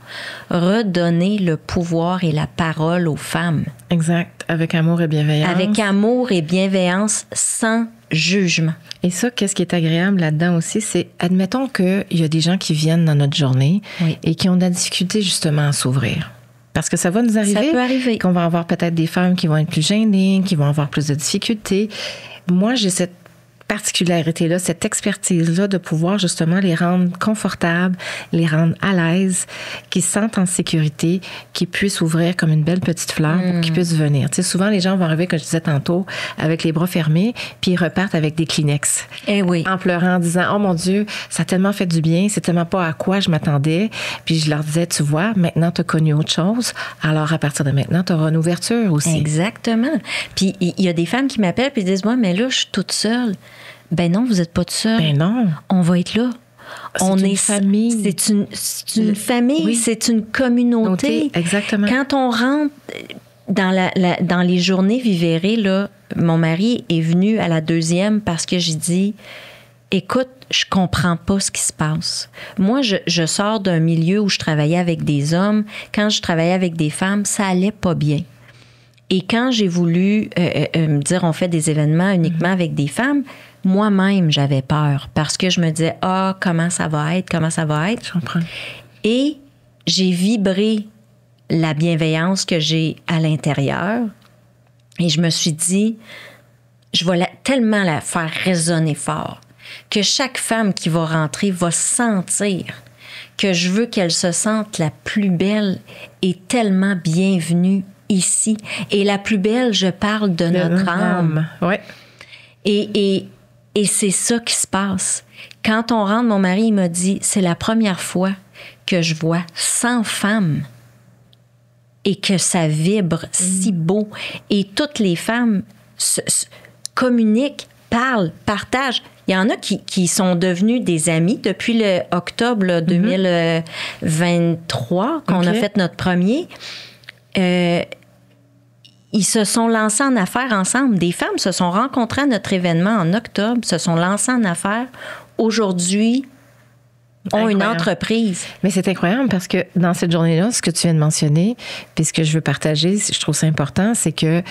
Speaker 1: Redonner le pouvoir et la parole aux femmes.
Speaker 2: Exact. Avec amour et bienveillance.
Speaker 1: Avec amour et bienveillance, sans jugement.
Speaker 2: Et ça, qu'est-ce qui est agréable là-dedans aussi, c'est, admettons qu'il y a des gens qui viennent dans notre journée et qui ont de la difficulté justement à s'ouvrir. Parce que ça va nous arriver.
Speaker 1: Ça peut arriver.
Speaker 2: Qu'on va avoir peut-être des femmes qui vont être plus gênées, qui vont avoir plus de difficultés. Moi, j'ai cette particularité-là, cette expertise-là de pouvoir justement les rendre confortables, les rendre à l'aise, qu'ils se sentent en sécurité, qu'ils puissent ouvrir comme une belle petite fleur pour qu'ils puissent venir. Tu sais, souvent, les gens vont arriver, comme je disais tantôt, avec les bras fermés, puis ils repartent avec des Kleenex.
Speaker 1: Eh oui.
Speaker 2: En pleurant, en disant « Oh mon Dieu, ça a tellement fait du bien, c'est tellement pas à quoi je m'attendais. » Puis je leur disais « Tu vois, maintenant, tu as connu autre chose. Alors, à partir de maintenant, tu auras une ouverture aussi. »
Speaker 1: Exactement. Puis il y a des femmes qui m'appellent puis disent « Moi, mais là, je suis toute seule. » Ben non, vous n'êtes pas toute seule.
Speaker 2: Ben non.
Speaker 1: On va être là.
Speaker 2: C'est une famille.
Speaker 1: C'est une famille, oui. C'est une communauté.
Speaker 2: Exactement.
Speaker 1: Quand on rentre dans les journées vivérées, là, mon mari est venu à la 2e parce que j'ai dit « Écoute, je comprends pas ce qui se passe. Moi, je sors d'un milieu où je travaillais avec des hommes. Quand je travaillais avec des femmes, ça allait pas bien. Et quand j'ai voulu me dire on fait des événements uniquement avec des femmes, moi-même, j'avais peur parce que je me disais, comment ça va être? Je
Speaker 2: comprends.
Speaker 1: Et j'ai vibré la bienveillance que j'ai à l'intérieur et je me suis dit, je vais tellement la faire résonner fort que chaque femme qui va rentrer va sentir que je veux qu'elle se sente la plus belle et tellement bienvenue ici. Et la plus belle, je parle de notre âme.
Speaker 2: Ouais.
Speaker 1: Et c'est ça qui se passe. Quand on rentre, mon mari, il m'a dit, c'est la première fois que je vois 100 femmes et que ça vibre si beau. Et toutes les femmes communiquent, parlent, partagent. Il y en a qui sont devenus des amis depuis le octobre 2023, qu'on a fait notre premier. Ils se sont lancés en affaires ensemble. Des femmes se sont rencontrées à notre événement en octobre, se sont lancées en affaires. Aujourd'hui, ont une entreprise.
Speaker 2: Mais c'est incroyable parce que dans cette journée-là, ce que tu viens de mentionner, puis ce que je veux partager, je trouve ça important, c'est que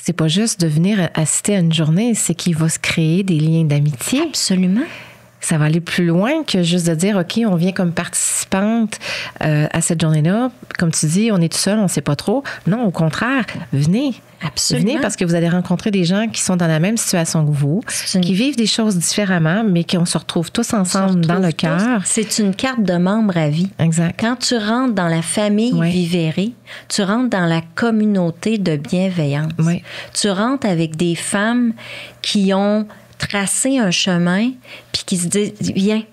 Speaker 2: c'est pas juste de venir assister à une journée, c'est qu'il va se créer des liens d'amitié.
Speaker 1: Absolument.
Speaker 2: Ça va aller plus loin que juste de dire, OK, on vient comme participante à cette journée-là. Comme tu dis, on est tout seul, on ne sait pas trop. Non, au contraire, venez.
Speaker 1: Absolument.
Speaker 2: Venez parce que vous allez rencontrer des gens qui sont dans la même situation que vous, qui vivent des choses différemment, mais qu'on se retrouve tous ensemble dans le cœur.
Speaker 1: C'est une carte de membre à vie.
Speaker 2: Exact.
Speaker 1: Quand tu rentres dans la famille vivérée, tu rentres dans la communauté de bienveillance.
Speaker 2: Oui.
Speaker 1: Tu rentres avec des femmes qui ont tracé un chemin, puis qui se disent, viens,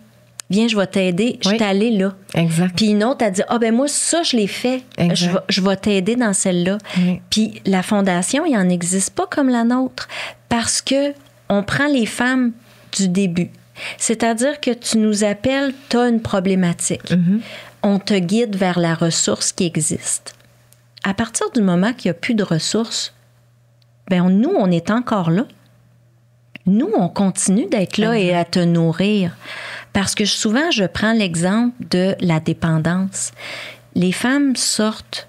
Speaker 1: je vais t'aider, je suis allée là.
Speaker 2: Exact.
Speaker 1: Puis une autre a dit, ben moi, ça, je l'ai fait, je vais t'aider dans celle-là.
Speaker 2: Oui.
Speaker 1: Puis la fondation, il n'en existe pas comme la nôtre, parce que on prend les femmes du début. C'est-à-dire que tu nous appelles, tu as une problématique. Mm-hmm. On te guide vers la ressource qui existe. À partir du moment qu'il n'y a plus de ressources, nous, on est encore là. Nous, on continue d'être là et à te nourrir. Parce que souvent, je prends l'exemple de la dépendance. Les femmes sortent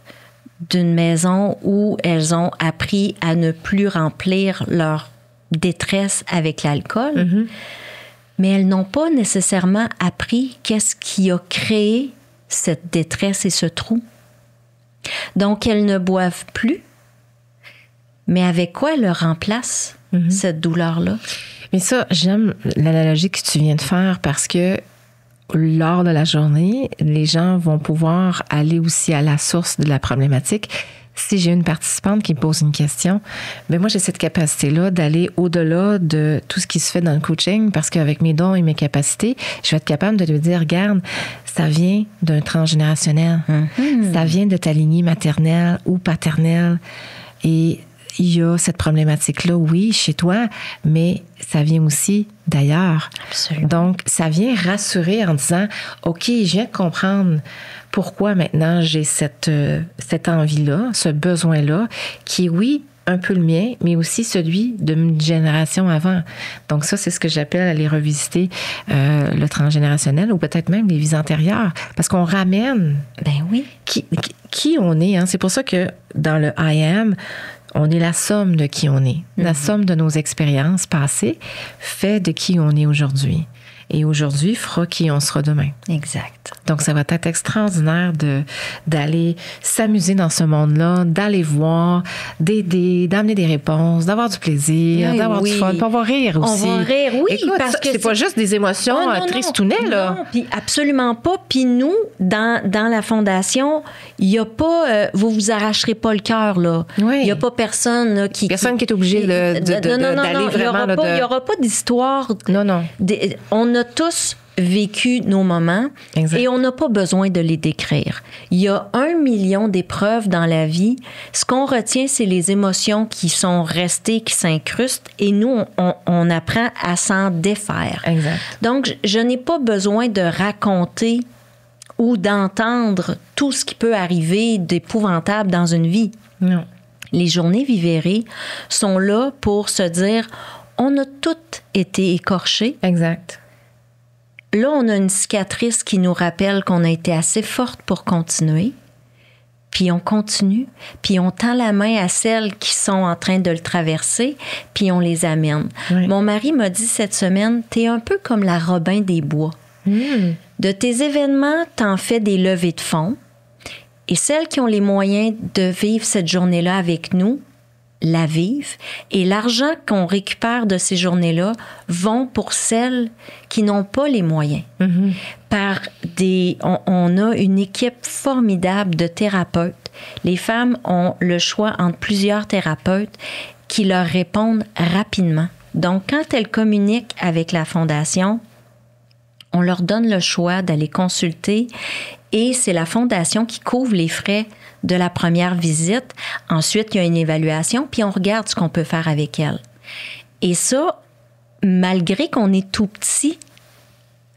Speaker 1: d'une maison où elles ont appris à ne plus remplir leur détresse avec l'alcool, mais elles n'ont pas nécessairement appris qu'est-ce qui a créé cette détresse et ce trou. Donc, elles ne boivent plus, mais avec quoi elles le remplacent? Cette douleur-là.
Speaker 2: Mais ça, j'aime l'analogie que tu viens de faire parce que lors de la journée, les gens vont pouvoir aller aussi à la source de la problématique. Si j'ai une participante qui me pose une question, moi, j'ai cette capacité-là d'aller au-delà de tout ce qui se fait dans le coaching parce qu'avec mes dons et mes capacités, je vais être capable de lui dire, regarde, ça vient d'un transgénérationnel. Ça vient de ta lignée maternelle ou paternelle. Et il y a cette problématique-là, oui, chez toi, mais ça vient aussi d'ailleurs.
Speaker 1: Absolument.
Speaker 2: Donc, ça vient rassurer en disant, OK, je viens de comprendre pourquoi maintenant j'ai cette envie-là, ce besoin-là, qui, oui, un peu le mien, mais aussi celui d'une génération avant. Donc ça, c'est ce que j'appelle aller revisiter le transgénérationnel ou peut-être même les vies antérieures. Parce qu'on ramène qui on est. Hein. C'est pour ça que dans le I Am, on est la somme de qui on est. La somme de nos expériences passées fait de qui on est aujourd'hui. Et aujourd'hui fera qui on sera demain.
Speaker 1: Exact.
Speaker 2: Donc, ça va être extraordinaire d'aller s'amuser dans ce monde-là, d'aller voir, d'aider, d'amener des réponses, d'avoir du plaisir, d'avoir du fun. Puis on va rire aussi.
Speaker 1: On va rire, oui.
Speaker 2: Écoute,
Speaker 1: parce que
Speaker 2: c'est pas juste des émotions tristounettes, là.
Speaker 1: Non, puis absolument pas. Puis nous, dans la Fondation, il n'y a pas... vous arracherez pas le cœur, là.
Speaker 2: Oui.
Speaker 1: Il n'y a pas personne là, qui est
Speaker 2: obligé d'aller vraiment...
Speaker 1: Il n'y aura pas d'histoire.
Speaker 2: Non.
Speaker 1: On a tous vécu nos moments et on n'a pas besoin de les décrire. Il y a 1 million d'épreuves dans la vie. Ce qu'on retient, c'est les émotions qui sont restées, qui s'incrustent et nous, on apprend à s'en défaire.
Speaker 2: Exact.
Speaker 1: Donc, je n'ai pas besoin de raconter ou d'entendre tout ce qui peut arriver d'épouvantable dans une vie.
Speaker 2: Non.
Speaker 1: Les journées vivérées sont là pour se dire, on a toutes été écorchées.
Speaker 2: Exact.
Speaker 1: Là, on a une cicatrice qui nous rappelle qu'on a été assez forte pour continuer. Puis on continue, puis on tend la main à celles qui sont en train de le traverser, puis on les amène. Oui. Mon mari m'a dit cette semaine, t'es un peu comme la Robin des Bois. De tes événements, t'en fais des levées de fonds. Et celles qui ont les moyens de vivre cette journée-là avec nous, la vivent. Et l'argent qu'on récupère de ces journées-là vont pour celles qui n'ont pas les moyens. On a une équipe formidable de thérapeutes. Les femmes ont le choix entre plusieurs thérapeutes qui leur répondent rapidement. Donc, quand elles communiquent avec la Fondation, on leur donne le choix d'aller consulter et c'est la Fondation qui couvre les frais de la première visite. Ensuite, il y a une évaluation, puis on regarde ce qu'on peut faire avec elle. Et ça, malgré qu'on est tout petit,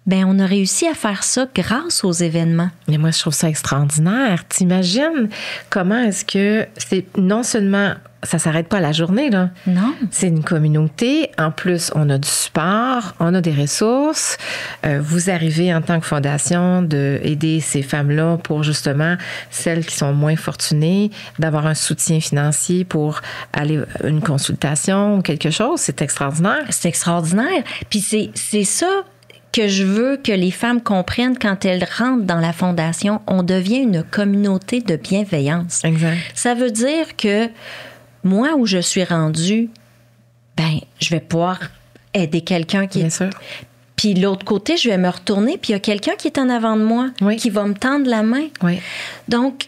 Speaker 1: ben on a réussi à faire ça grâce aux événements.
Speaker 2: Mais moi, je trouve ça extraordinaire. T'imagines comment est-ce que c'est non seulement... Ça s'arrête pas à la journée, là.
Speaker 1: Non.
Speaker 2: C'est une communauté. En plus, on a du support, on a des ressources. Vous arrivez en tant que fondation d'aider ces femmes-là pour justement celles qui sont moins fortunées, d'avoir un soutien financier pour aller à une consultation ou quelque chose. C'est extraordinaire.
Speaker 1: C'est extraordinaire. Puis c'est ça que je veux que les femmes comprennent quand elles rentrent dans la Fondation. On devient une communauté de bienveillance.
Speaker 2: Exact.
Speaker 1: Ça veut dire que moi, où je suis rendue, ben, je vais pouvoir aider quelqu'un qui
Speaker 2: Bien sûr.
Speaker 1: Puis de l'autre côté, je vais me retourner, puis il y a quelqu'un qui est en avant de moi, qui va me tendre la main.
Speaker 2: Oui.
Speaker 1: Donc,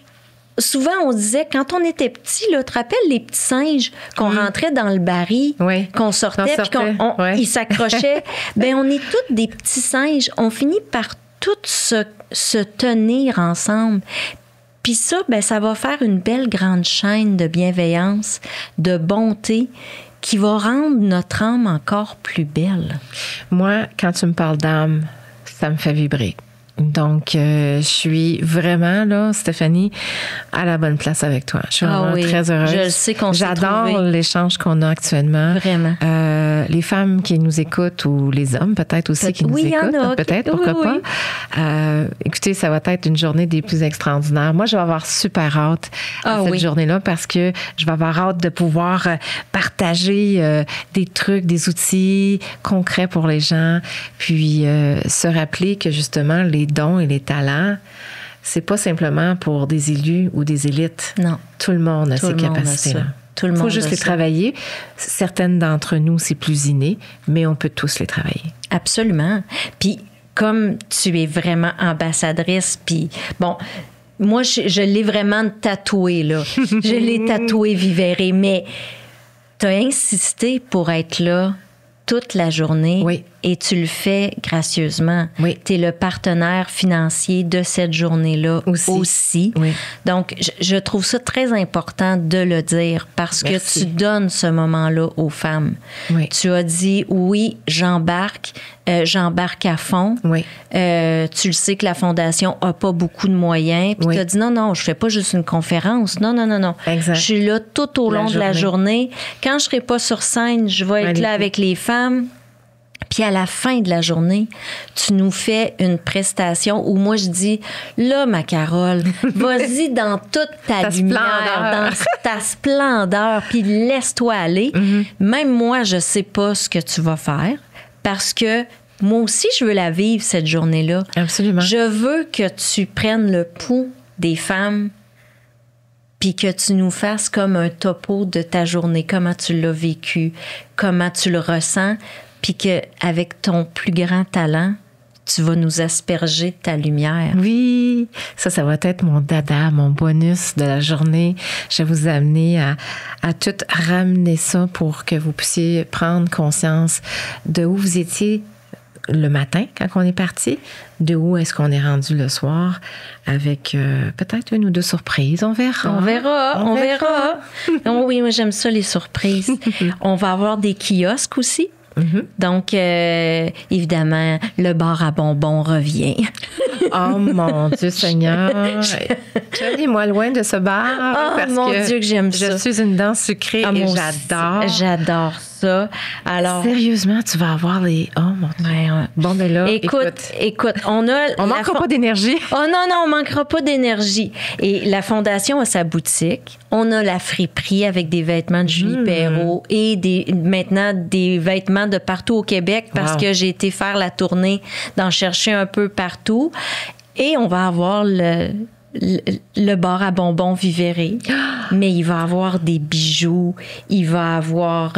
Speaker 1: souvent, on disait, quand on était petit, là, tu te rappelles les petits singes qu'on rentrait dans le baril, qu'on sortait, puis ils s'accrochaient? Bien, on est tous des petits singes. On finit par tous se tenir ensemble. Puis ça, ben, ça va faire une belle grande chaîne de bienveillance, de bonté, qui va rendre notre âme encore plus belle.
Speaker 2: Moi, quand tu me parles d'âme, ça me fait vibrer. Donc, je suis vraiment, là, Stéphanie, à la bonne place avec toi. Je suis vraiment très heureuse.
Speaker 1: Je le sais qu'on s'est
Speaker 2: J'adore
Speaker 1: trouvé.
Speaker 2: l'échange qu'on a actuellement.
Speaker 1: Vraiment.
Speaker 2: Les femmes qui nous écoutent, ou les hommes peut-être aussi qui nous écoutent, peut-être, pourquoi pas. Écoutez, ça va être une journée des plus extraordinaires. Moi, je vais avoir super hâte à cette journée-là parce que je vais avoir hâte de pouvoir partager des trucs, des outils concrets pour les gens, puis se rappeler que justement, les dons et les talents, c'est pas simplement pour des élus ou des élites.
Speaker 1: Non.
Speaker 2: Tout le monde a ces capacités-là. Il faut juste les travailler. Certaines d'entre nous, c'est plus inné, mais on peut tous les travailler.
Speaker 1: Absolument. Puis, comme tu es vraiment ambassadrice, puis bon, moi, je l'ai vraiment tatoué, là. Je l'ai tatoué Vivere, mais tu as insisté pour être là toute la journée et tu le fais gracieusement.
Speaker 2: Oui.
Speaker 1: Tu es le partenaire financier de cette journée-là aussi.
Speaker 2: Oui.
Speaker 1: Donc, je trouve ça très important de le dire parce
Speaker 2: Merci.
Speaker 1: que tu donnes ce moment-là aux femmes.
Speaker 2: Oui.
Speaker 1: Tu as dit, oui, j'embarque à fond.
Speaker 2: Oui.
Speaker 1: Tu le sais que la Fondation n'a pas beaucoup de moyens. Puis
Speaker 2: Oui.
Speaker 1: tu as dit, non, je fais pas juste une conférence. Non.
Speaker 2: Exact.
Speaker 1: Je suis là tout au long de la journée. Quand je serai pas sur scène, je vais être là avec les femmes. Puis à la fin de la journée, tu nous fais une prestation où moi je dis, là, ma Carole, vas-y dans toute ta lumière, dans ta splendeur, puis laisse-toi aller. Même moi, je sais pas ce que tu vas faire parce que moi aussi, je veux la vivre, cette journée-là.
Speaker 2: Absolument.
Speaker 1: Je veux que tu prennes le pouls des femmes puis que tu nous fasses comme un topo de ta journée, comment tu l'as vécu, comment tu le ressens, puis qu'avec ton plus grand talent, tu vas nous asperger de ta lumière.
Speaker 2: Oui, ça va être mon dada, mon bonus de la journée. Je vais vous amener à tout ramener ça pour que vous puissiez prendre conscience de où vous étiez le matin quand on est parti, de où est-ce qu'on est rendu le soir avec peut-être une ou deux surprises. On verra.
Speaker 1: On verra. Oh oui, moi j'aime ça, les surprises. On va avoir des kiosques aussi. Donc, évidemment, le bar à bonbons revient.
Speaker 2: Oh mon Dieu Seigneur! Tenez-moi loin de ce bar.
Speaker 1: Oh
Speaker 2: parce
Speaker 1: mon
Speaker 2: que
Speaker 1: Dieu que j'aime ça.
Speaker 2: Je suis une dent sucrée et
Speaker 1: moi
Speaker 2: j'adore.
Speaker 1: aussi, j'adore ça. Alors,
Speaker 2: sérieusement, tu vas avoir les... Oh mon Dieu!
Speaker 1: Ouais.
Speaker 2: Bon, ben là,
Speaker 1: écoute, on
Speaker 2: manquera pas d'énergie.
Speaker 1: Oh non, on manquera pas d'énergie. Et la Fondation a sa boutique. On a la friperie avec des vêtements de Julie Perrault et maintenant des vêtements de partout au Québec parce que j'ai été faire la tournée d'en chercher un peu partout. Et on va avoir le bar à bonbons Vivéré, mais il va avoir des bijoux, il va avoir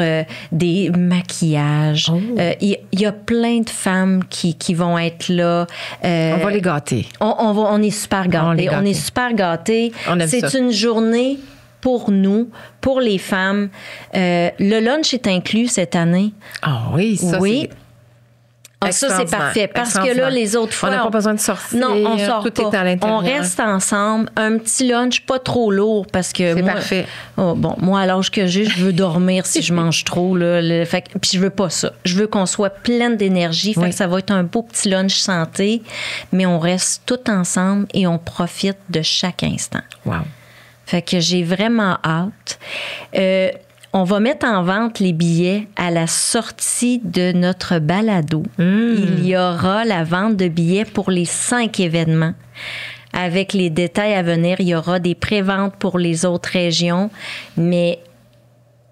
Speaker 1: des maquillages. Il y a plein de femmes qui vont être là.
Speaker 2: On va les gâter.
Speaker 1: On est super gâtés. On est super gâtés. C'est une journée pour nous, pour les femmes. Le lunch est inclus cette année.
Speaker 2: Ah oui, ça
Speaker 1: oui. Ça, c'est parfait. Parce que là, les autres fois...
Speaker 2: On n'a pas besoin de sortir.
Speaker 1: Non, on sort
Speaker 2: tout
Speaker 1: pas.
Speaker 2: Est à l'intérieur.
Speaker 1: On reste ensemble. Un petit lunch, pas trop lourd, parce que
Speaker 2: c'est
Speaker 1: moi...
Speaker 2: parfait.
Speaker 1: Moi, à l'âge que j'ai, je veux dormir si je mange trop. Puis je veux pas ça. Je veux qu'on soit pleine d'énergie. Fait que ça va être un beau petit lunch santé, mais on reste tout ensemble et on profite de chaque instant.
Speaker 2: Wow.
Speaker 1: Fait que j'ai vraiment hâte. On va mettre en vente les billets à la sortie de notre balado. Il y aura la vente de billets pour les 5 événements. Avec les détails à venir, il y aura des préventes pour les autres régions. Mais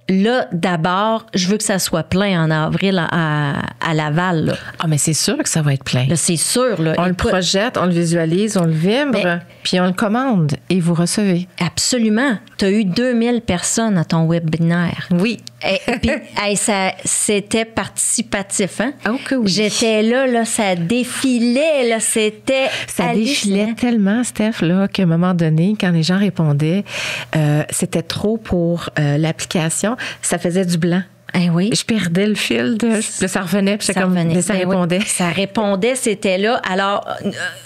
Speaker 1: là, d'abord, je veux que ça soit plein en avril à Laval. Là.
Speaker 2: Ah, mais c'est sûr que ça va être plein.
Speaker 1: Là, c'est sûr. Là.
Speaker 2: On le projette, on le visualise, on le vibre, puis on le commande et vous recevez.
Speaker 1: Absolument. Tu as eu 2000 personnes à ton webinaire.
Speaker 2: Oui.
Speaker 1: Et puis, c'était participatif, hein?
Speaker 2: Oh que oui.
Speaker 1: J'étais là, ça défilait, là, c'était...
Speaker 2: Ça défilait tellement, Steph, là, qu'à un moment donné, quand les gens répondaient, c'était trop pour l'application, ça faisait du blanc.
Speaker 1: Eh oui.
Speaker 2: Je perdais le fil, ça revenait, puis ça répondait.
Speaker 1: Oui. Ça répondait, c'était là. Alors,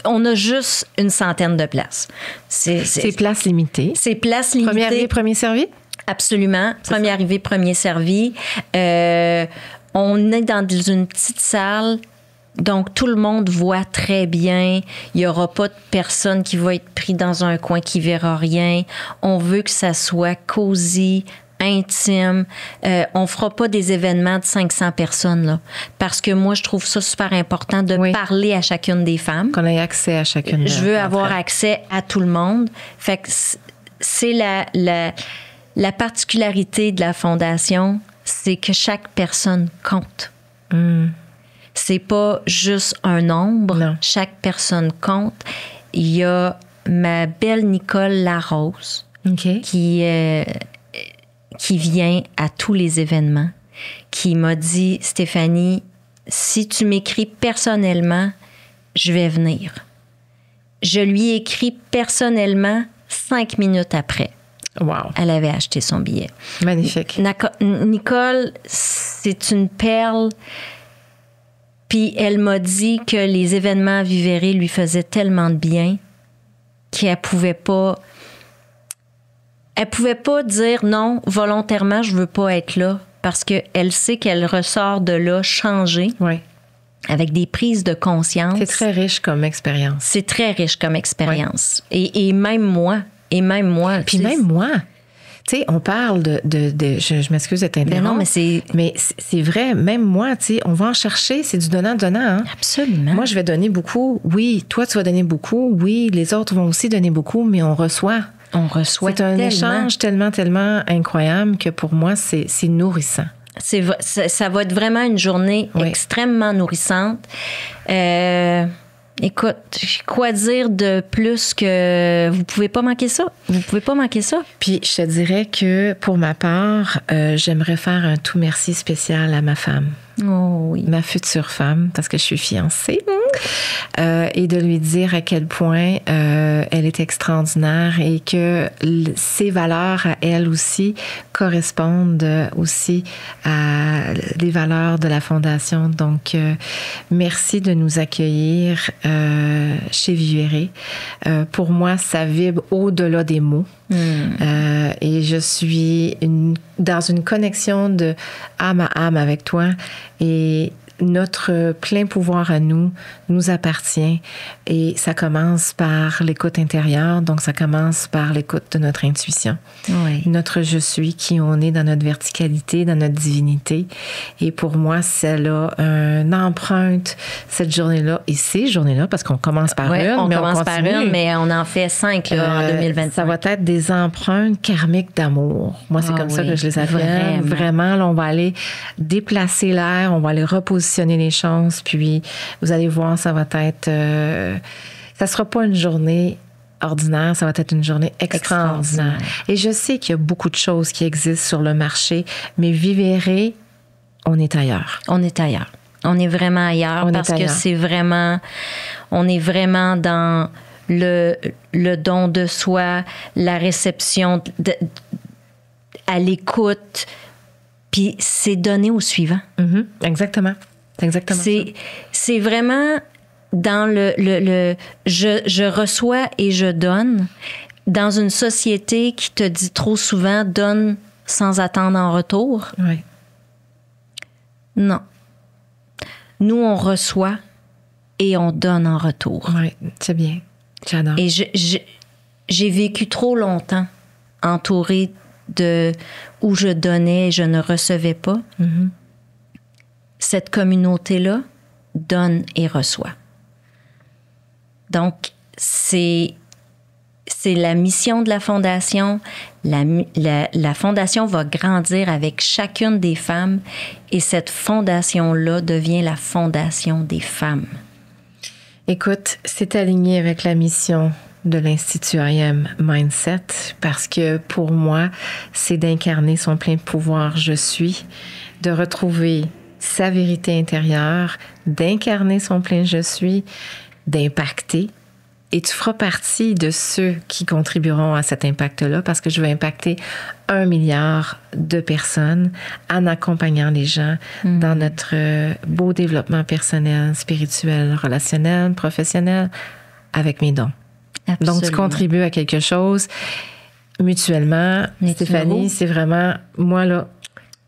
Speaker 1: on a juste une centaine de places. C'est
Speaker 2: places limitées.
Speaker 1: C'est places limitées.
Speaker 2: Premier arrivé, premier servi?
Speaker 1: Absolument. Premier arrivé, premier servi. On est dans une petite salle, donc tout le monde voit très bien. Il n'y aura pas de personne qui va être pris dans un coin qui ne verra rien. On veut que ça soit cosy, intime. On fera pas des événements de 500 personnes, là, parce que moi, je trouve ça super important de parler à chacune des femmes.
Speaker 2: Qu'on ait accès à chacune.
Speaker 1: Je veux avoir accès à tout le monde. Fait que c'est la particularité de la Fondation, c'est que chaque personne compte. C'est pas juste un nombre.
Speaker 2: Non.
Speaker 1: Chaque personne compte. Il y a ma belle Nicole Larose qui vient à tous les événements, qui m'a dit, Stéphanie, si tu m'écris personnellement, je vais venir. Je lui ai écrit personnellement 5 minutes après.
Speaker 2: Wow.
Speaker 1: Elle avait acheté son billet.
Speaker 2: Magnifique.
Speaker 1: Nicole, c'est une perle. Puis elle m'a dit que les événements à Vivere lui faisaient tellement de bien qu'elle pouvait pas dire non, volontairement, je veux pas être là, parce qu'elle sait qu'elle ressort de là changée, avec des prises de conscience.
Speaker 2: C'est très riche comme expérience.
Speaker 1: C'est très riche comme expérience. Et même moi. Puis même moi.
Speaker 2: Tu sais, on parle je m'excuse de t'interrompre.
Speaker 1: Non,
Speaker 2: mais c'est vrai, même moi, tu sais, on va en chercher, c'est du donnant-donnant. Hein?
Speaker 1: Absolument.
Speaker 2: Moi, je vais donner beaucoup. Oui, toi, tu vas donner beaucoup. Oui, les autres vont aussi donner beaucoup, mais on reçoit. C'est un échange tellement incroyable que pour moi, c'est nourrissant.
Speaker 1: Ça va être vraiment une journée extrêmement nourrissante. Écoute, quoi dire de plus que vous pouvez pas manquer ça? Vous pouvez pas manquer ça.
Speaker 2: Puis je te dirais que pour ma part, j'aimerais faire un tout merci spécial à ma femme.
Speaker 1: Oh oui.
Speaker 2: Ma future femme, parce que je suis fiancée. Et de lui dire à quel point elle est extraordinaire et que ses valeurs à elle aussi correspondent aussi à les valeurs de la Fondation. Donc, merci de nous accueillir chez Vivere. Pour moi, ça vibre au-delà des mots. Et je suis dans une connexion de âme à âme avec toi et notre plein pouvoir à nous appartient et ça commence par l'écoute intérieure, donc ça commence par l'écoute de notre intuition.
Speaker 1: Oui.
Speaker 2: Notre je suis, qui on est dans notre verticalité, dans notre divinité. Et pour moi, c'est là une empreinte, cette journée-là et ces journées-là, parce qu'on commence par une,
Speaker 1: on
Speaker 2: mais
Speaker 1: commence
Speaker 2: on continue.
Speaker 1: par une, mais on en fait 5 là, en 2025.
Speaker 2: Ça va être des empreintes karmiques d'amour. Moi, c'est comme ça que je les appelle. Vraiment, là, on va aller déplacer l'air, on va aller repositionner les choses, puis vous allez voir, ça va être... ça sera pas une journée ordinaire, ça va être une journée extraordinaire. Et je sais qu'il y a beaucoup de choses qui existent sur le marché, mais Vivere, on est ailleurs.
Speaker 1: On est ailleurs. On est vraiment ailleurs que c'est vraiment... On est vraiment dans le don de soi, la réception, à l'écoute, puis c'est donné au suivant.
Speaker 2: Exactement. C'est exactement ça.
Speaker 1: C'est vraiment dans le je reçois et je donne, dans une société qui te dit trop souvent donne sans attendre en retour.
Speaker 2: Oui.
Speaker 1: Non. Nous, on reçoit et on donne en retour.
Speaker 2: Oui, c'est bien. J'adore.
Speaker 1: Et j'ai vécu trop longtemps entourée de où je donnais et je ne recevais pas. Cette communauté-là donne et reçoit. Donc, c'est la mission de la Fondation. La Fondation va grandir avec chacune des femmes et cette Fondation-là devient la Fondation des femmes.
Speaker 2: Écoute, c'est aligné avec la mission de l'Institut I Am Mindset parce que pour moi, c'est d'incarner son plein pouvoir je suis, de retrouver sa vérité intérieure, d'incarner son plein je suis, d'impacter. Et tu feras partie de ceux qui contribueront à cet impact-là parce que je veux impacter 1 milliard de personnes en accompagnant les gens dans notre beau développement personnel, spirituel, relationnel, professionnel, avec mes dons.
Speaker 1: Absolument.
Speaker 2: Donc, tu contribues à quelque chose mutuellement. Stéphanie, c'est vraiment, moi là,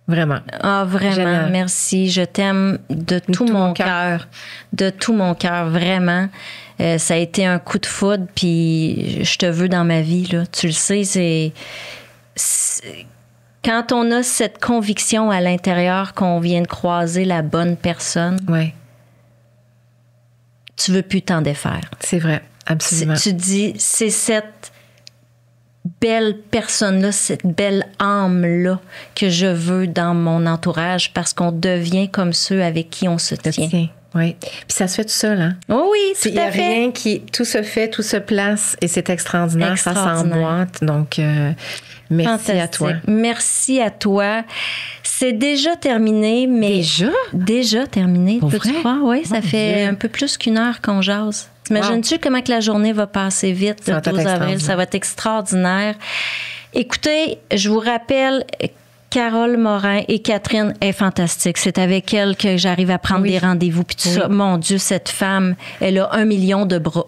Speaker 2: vraiment.
Speaker 1: Ah, vraiment,
Speaker 2: génial.
Speaker 1: Merci. Je t'aime de tout mon cœur. De tout mon cœur, vraiment. Ça a été un coup de foudre, puis je te veux dans ma vie, là. Tu le sais, c'est quand on a cette conviction à l'intérieur qu'on vient de croiser la bonne personne, tu veux plus t'en défaire.
Speaker 2: C'est vrai, absolument.
Speaker 1: Tu dis, c'est cette belle personne-là, cette belle âme-là que je veux dans mon entourage parce qu'on devient comme ceux avec qui on se tient.
Speaker 2: Oui. Puis ça se fait tout seul, hein?
Speaker 1: Oh oui, tout à fait.
Speaker 2: Il n'y a rien qui... Tout se fait, tout se place et c'est extraordinaire. Ça s'emboîte. Donc, merci à toi.
Speaker 1: Merci à toi. C'est déjà terminé, mais... Déjà terminé. Peux-tu croire? Oui, ça fait un peu plus qu'1 heure qu'on jase. T'imagines-tu comment que la journée va passer vite le 12 avril? Ça va être extraordinaire. Écoutez, je vous rappelle Carole Morin et Catherine est fantastique. C'est avec elle que j'arrive à prendre des rendez-vous. Puis tout ça, mon Dieu, cette femme, elle a 1 million de bras.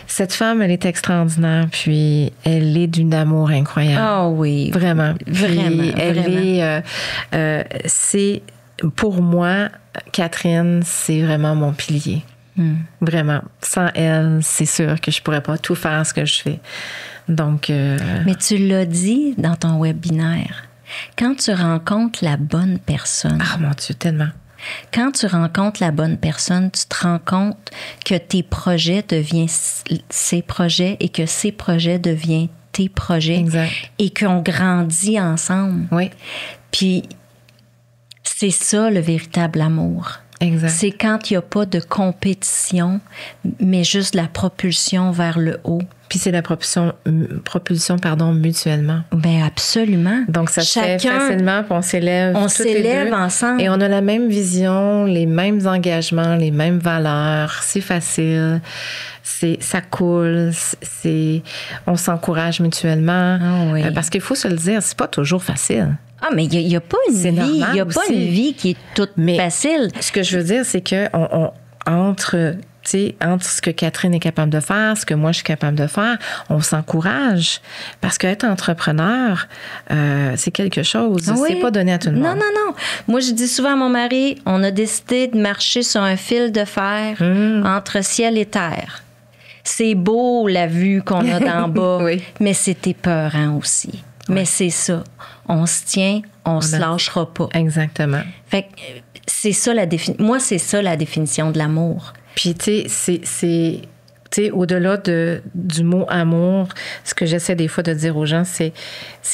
Speaker 2: Cette femme, elle est extraordinaire, puis elle est d'une amour incroyable.
Speaker 1: Ah oui.
Speaker 2: Vraiment.
Speaker 1: Vraiment.
Speaker 2: C'est, pour moi, Catherine, c'est vraiment mon pilier. Vraiment. Sans elle, c'est sûr que je pourrais pas tout faire ce que je fais. Donc.
Speaker 1: Mais tu l'as dit dans ton webinaire. Quand tu rencontres la bonne personne.
Speaker 2: Ah, mon Dieu, tellement.
Speaker 1: Quand tu rencontres la bonne personne, tu te rends compte que tes projets deviennent ses projets et que ses projets deviennent tes projets.
Speaker 2: Exact.
Speaker 1: Et qu'on grandit ensemble.
Speaker 2: Oui.
Speaker 1: Puis, c'est ça le véritable amour.
Speaker 2: Exact.
Speaker 1: C'est quand il n'y a pas de compétition, mais juste la propulsion vers le haut.
Speaker 2: Puis c'est la propulsion mutuellement.
Speaker 1: Bien, absolument.
Speaker 2: Donc, ça se fait facilement, puis on s'élève.
Speaker 1: On s'élève ensemble.
Speaker 2: Et on a la même vision, les mêmes engagements, les mêmes valeurs. C'est facile. Ça coule. On s'encourage mutuellement.
Speaker 1: Ah oui.
Speaker 2: Parce qu'il faut se le dire, c'est pas toujours facile.
Speaker 1: Ah, mais il n'y a pas une vie. Il n'y a pas une vie qui est toute facile.
Speaker 2: Ce que je veux dire, c'est que entre ce que Catherine est capable de faire, ce que moi je suis capable de faire, on s'encourage. Parce qu'être entrepreneur, c'est quelque chose.
Speaker 1: Oui.
Speaker 2: C'est pas donné à tout le monde.
Speaker 1: Non. Moi, je dis souvent à mon mari, on a décidé de marcher sur un fil de fer entre ciel et terre. C'est beau, la vue qu'on a d'en bas,
Speaker 2: oui.
Speaker 1: Mais c'est épeurant aussi. Oui. Mais c'est ça. On se tient, on se lâchera pas.
Speaker 2: Exactement.
Speaker 1: Fait que c'est ça moi, c'est ça la définition de l'amour.
Speaker 2: Puis, tu sais, au-delà du mot amour, ce que j'essaie des fois de dire aux gens, c'est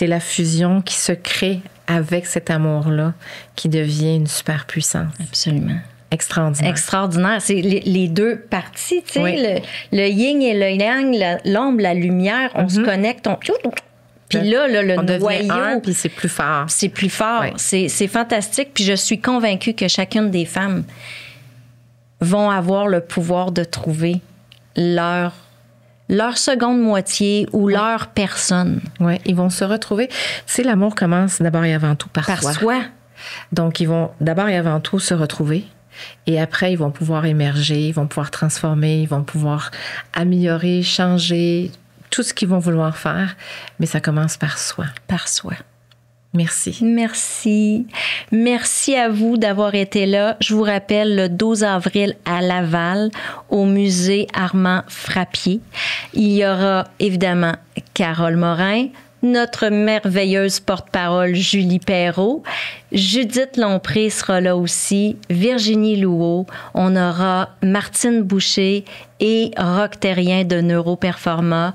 Speaker 2: la fusion qui se crée avec cet amour-là qui devient une super puissance.
Speaker 1: Absolument.
Speaker 2: Extraordinaire.
Speaker 1: Extraordinaire. C'est les deux parties, tu sais, oui. le yin et le yang, l'ombre, la lumière, on se connecte, puis là, le noyau...
Speaker 2: puis c'est plus fort.
Speaker 1: C'est plus fort. Oui. C'est fantastique. Puis je suis convaincue que chacune des femmes vont avoir le pouvoir de trouver leur seconde moitié ou leur personne.
Speaker 2: Oui, ils vont se retrouver. Tu sais, l'amour commence d'abord et avant tout par soi. Donc, ils vont d'abord et avant tout se retrouver. Et après, ils vont pouvoir émerger, ils vont pouvoir transformer, ils vont pouvoir améliorer, changer... tout ce qu'ils vont vouloir faire, mais ça commence par soi.
Speaker 1: Par soi.
Speaker 2: Merci.
Speaker 1: Merci. Merci à vous d'avoir été là. Je vous rappelle, le 12 avril à Laval, au musée Armand Frappier, il y aura évidemment Carole Morin, notre merveilleuse porte-parole Julie Perrault, Judith Lompré sera là aussi, Virginie Louault, on aura Martine Boucher et Roch Terrien de Neuroperforma.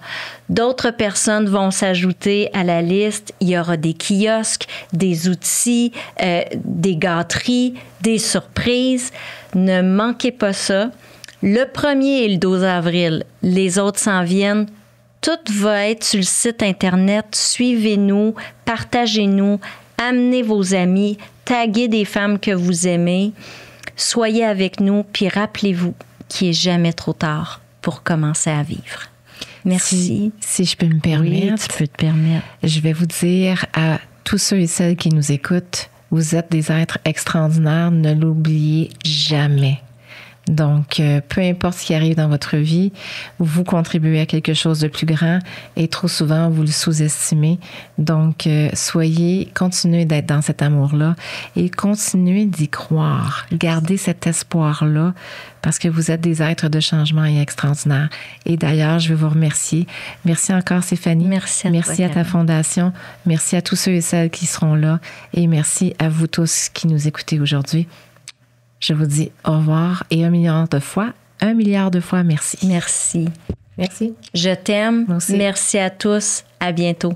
Speaker 1: D'autres personnes vont s'ajouter à la liste. Il y aura des kiosques, des outils, des gâteries, des surprises. Ne manquez pas ça. Le 1er et le 12 avril, les autres s'en viennent. Tout va être sur le site Internet. Suivez-nous, partagez-nous, amenez vos amis, taguez des femmes que vous aimez. Soyez avec nous, puis rappelez-vous qu'il n'est jamais trop tard pour commencer à vivre. Merci.
Speaker 2: Si je peux me permettre,
Speaker 1: oui, tu peux te permettre.
Speaker 2: Je vais vous dire à tous ceux et celles qui nous écoutent, vous êtes des êtres extraordinaires, ne l'oubliez jamais. Donc, peu importe ce qui arrive dans votre vie, vous contribuez à quelque chose de plus grand et trop souvent, vous le sous-estimez. Donc, continuez d'être dans cet amour-là et continuez d'y croire. Gardez cet espoir-là parce que vous êtes des êtres de changement et extraordinaires. Et d'ailleurs, je veux vous remercier. Merci encore, Stéphanie.
Speaker 1: Merci
Speaker 2: à ta fondation. Merci à tous ceux et celles qui seront là. Et merci à vous tous qui nous écoutez aujourd'hui. Je vous dis au revoir et 1 milliard de fois merci.
Speaker 1: Merci.
Speaker 2: Merci.
Speaker 1: Je t'aime.
Speaker 2: Merci.
Speaker 1: Merci à tous. À bientôt.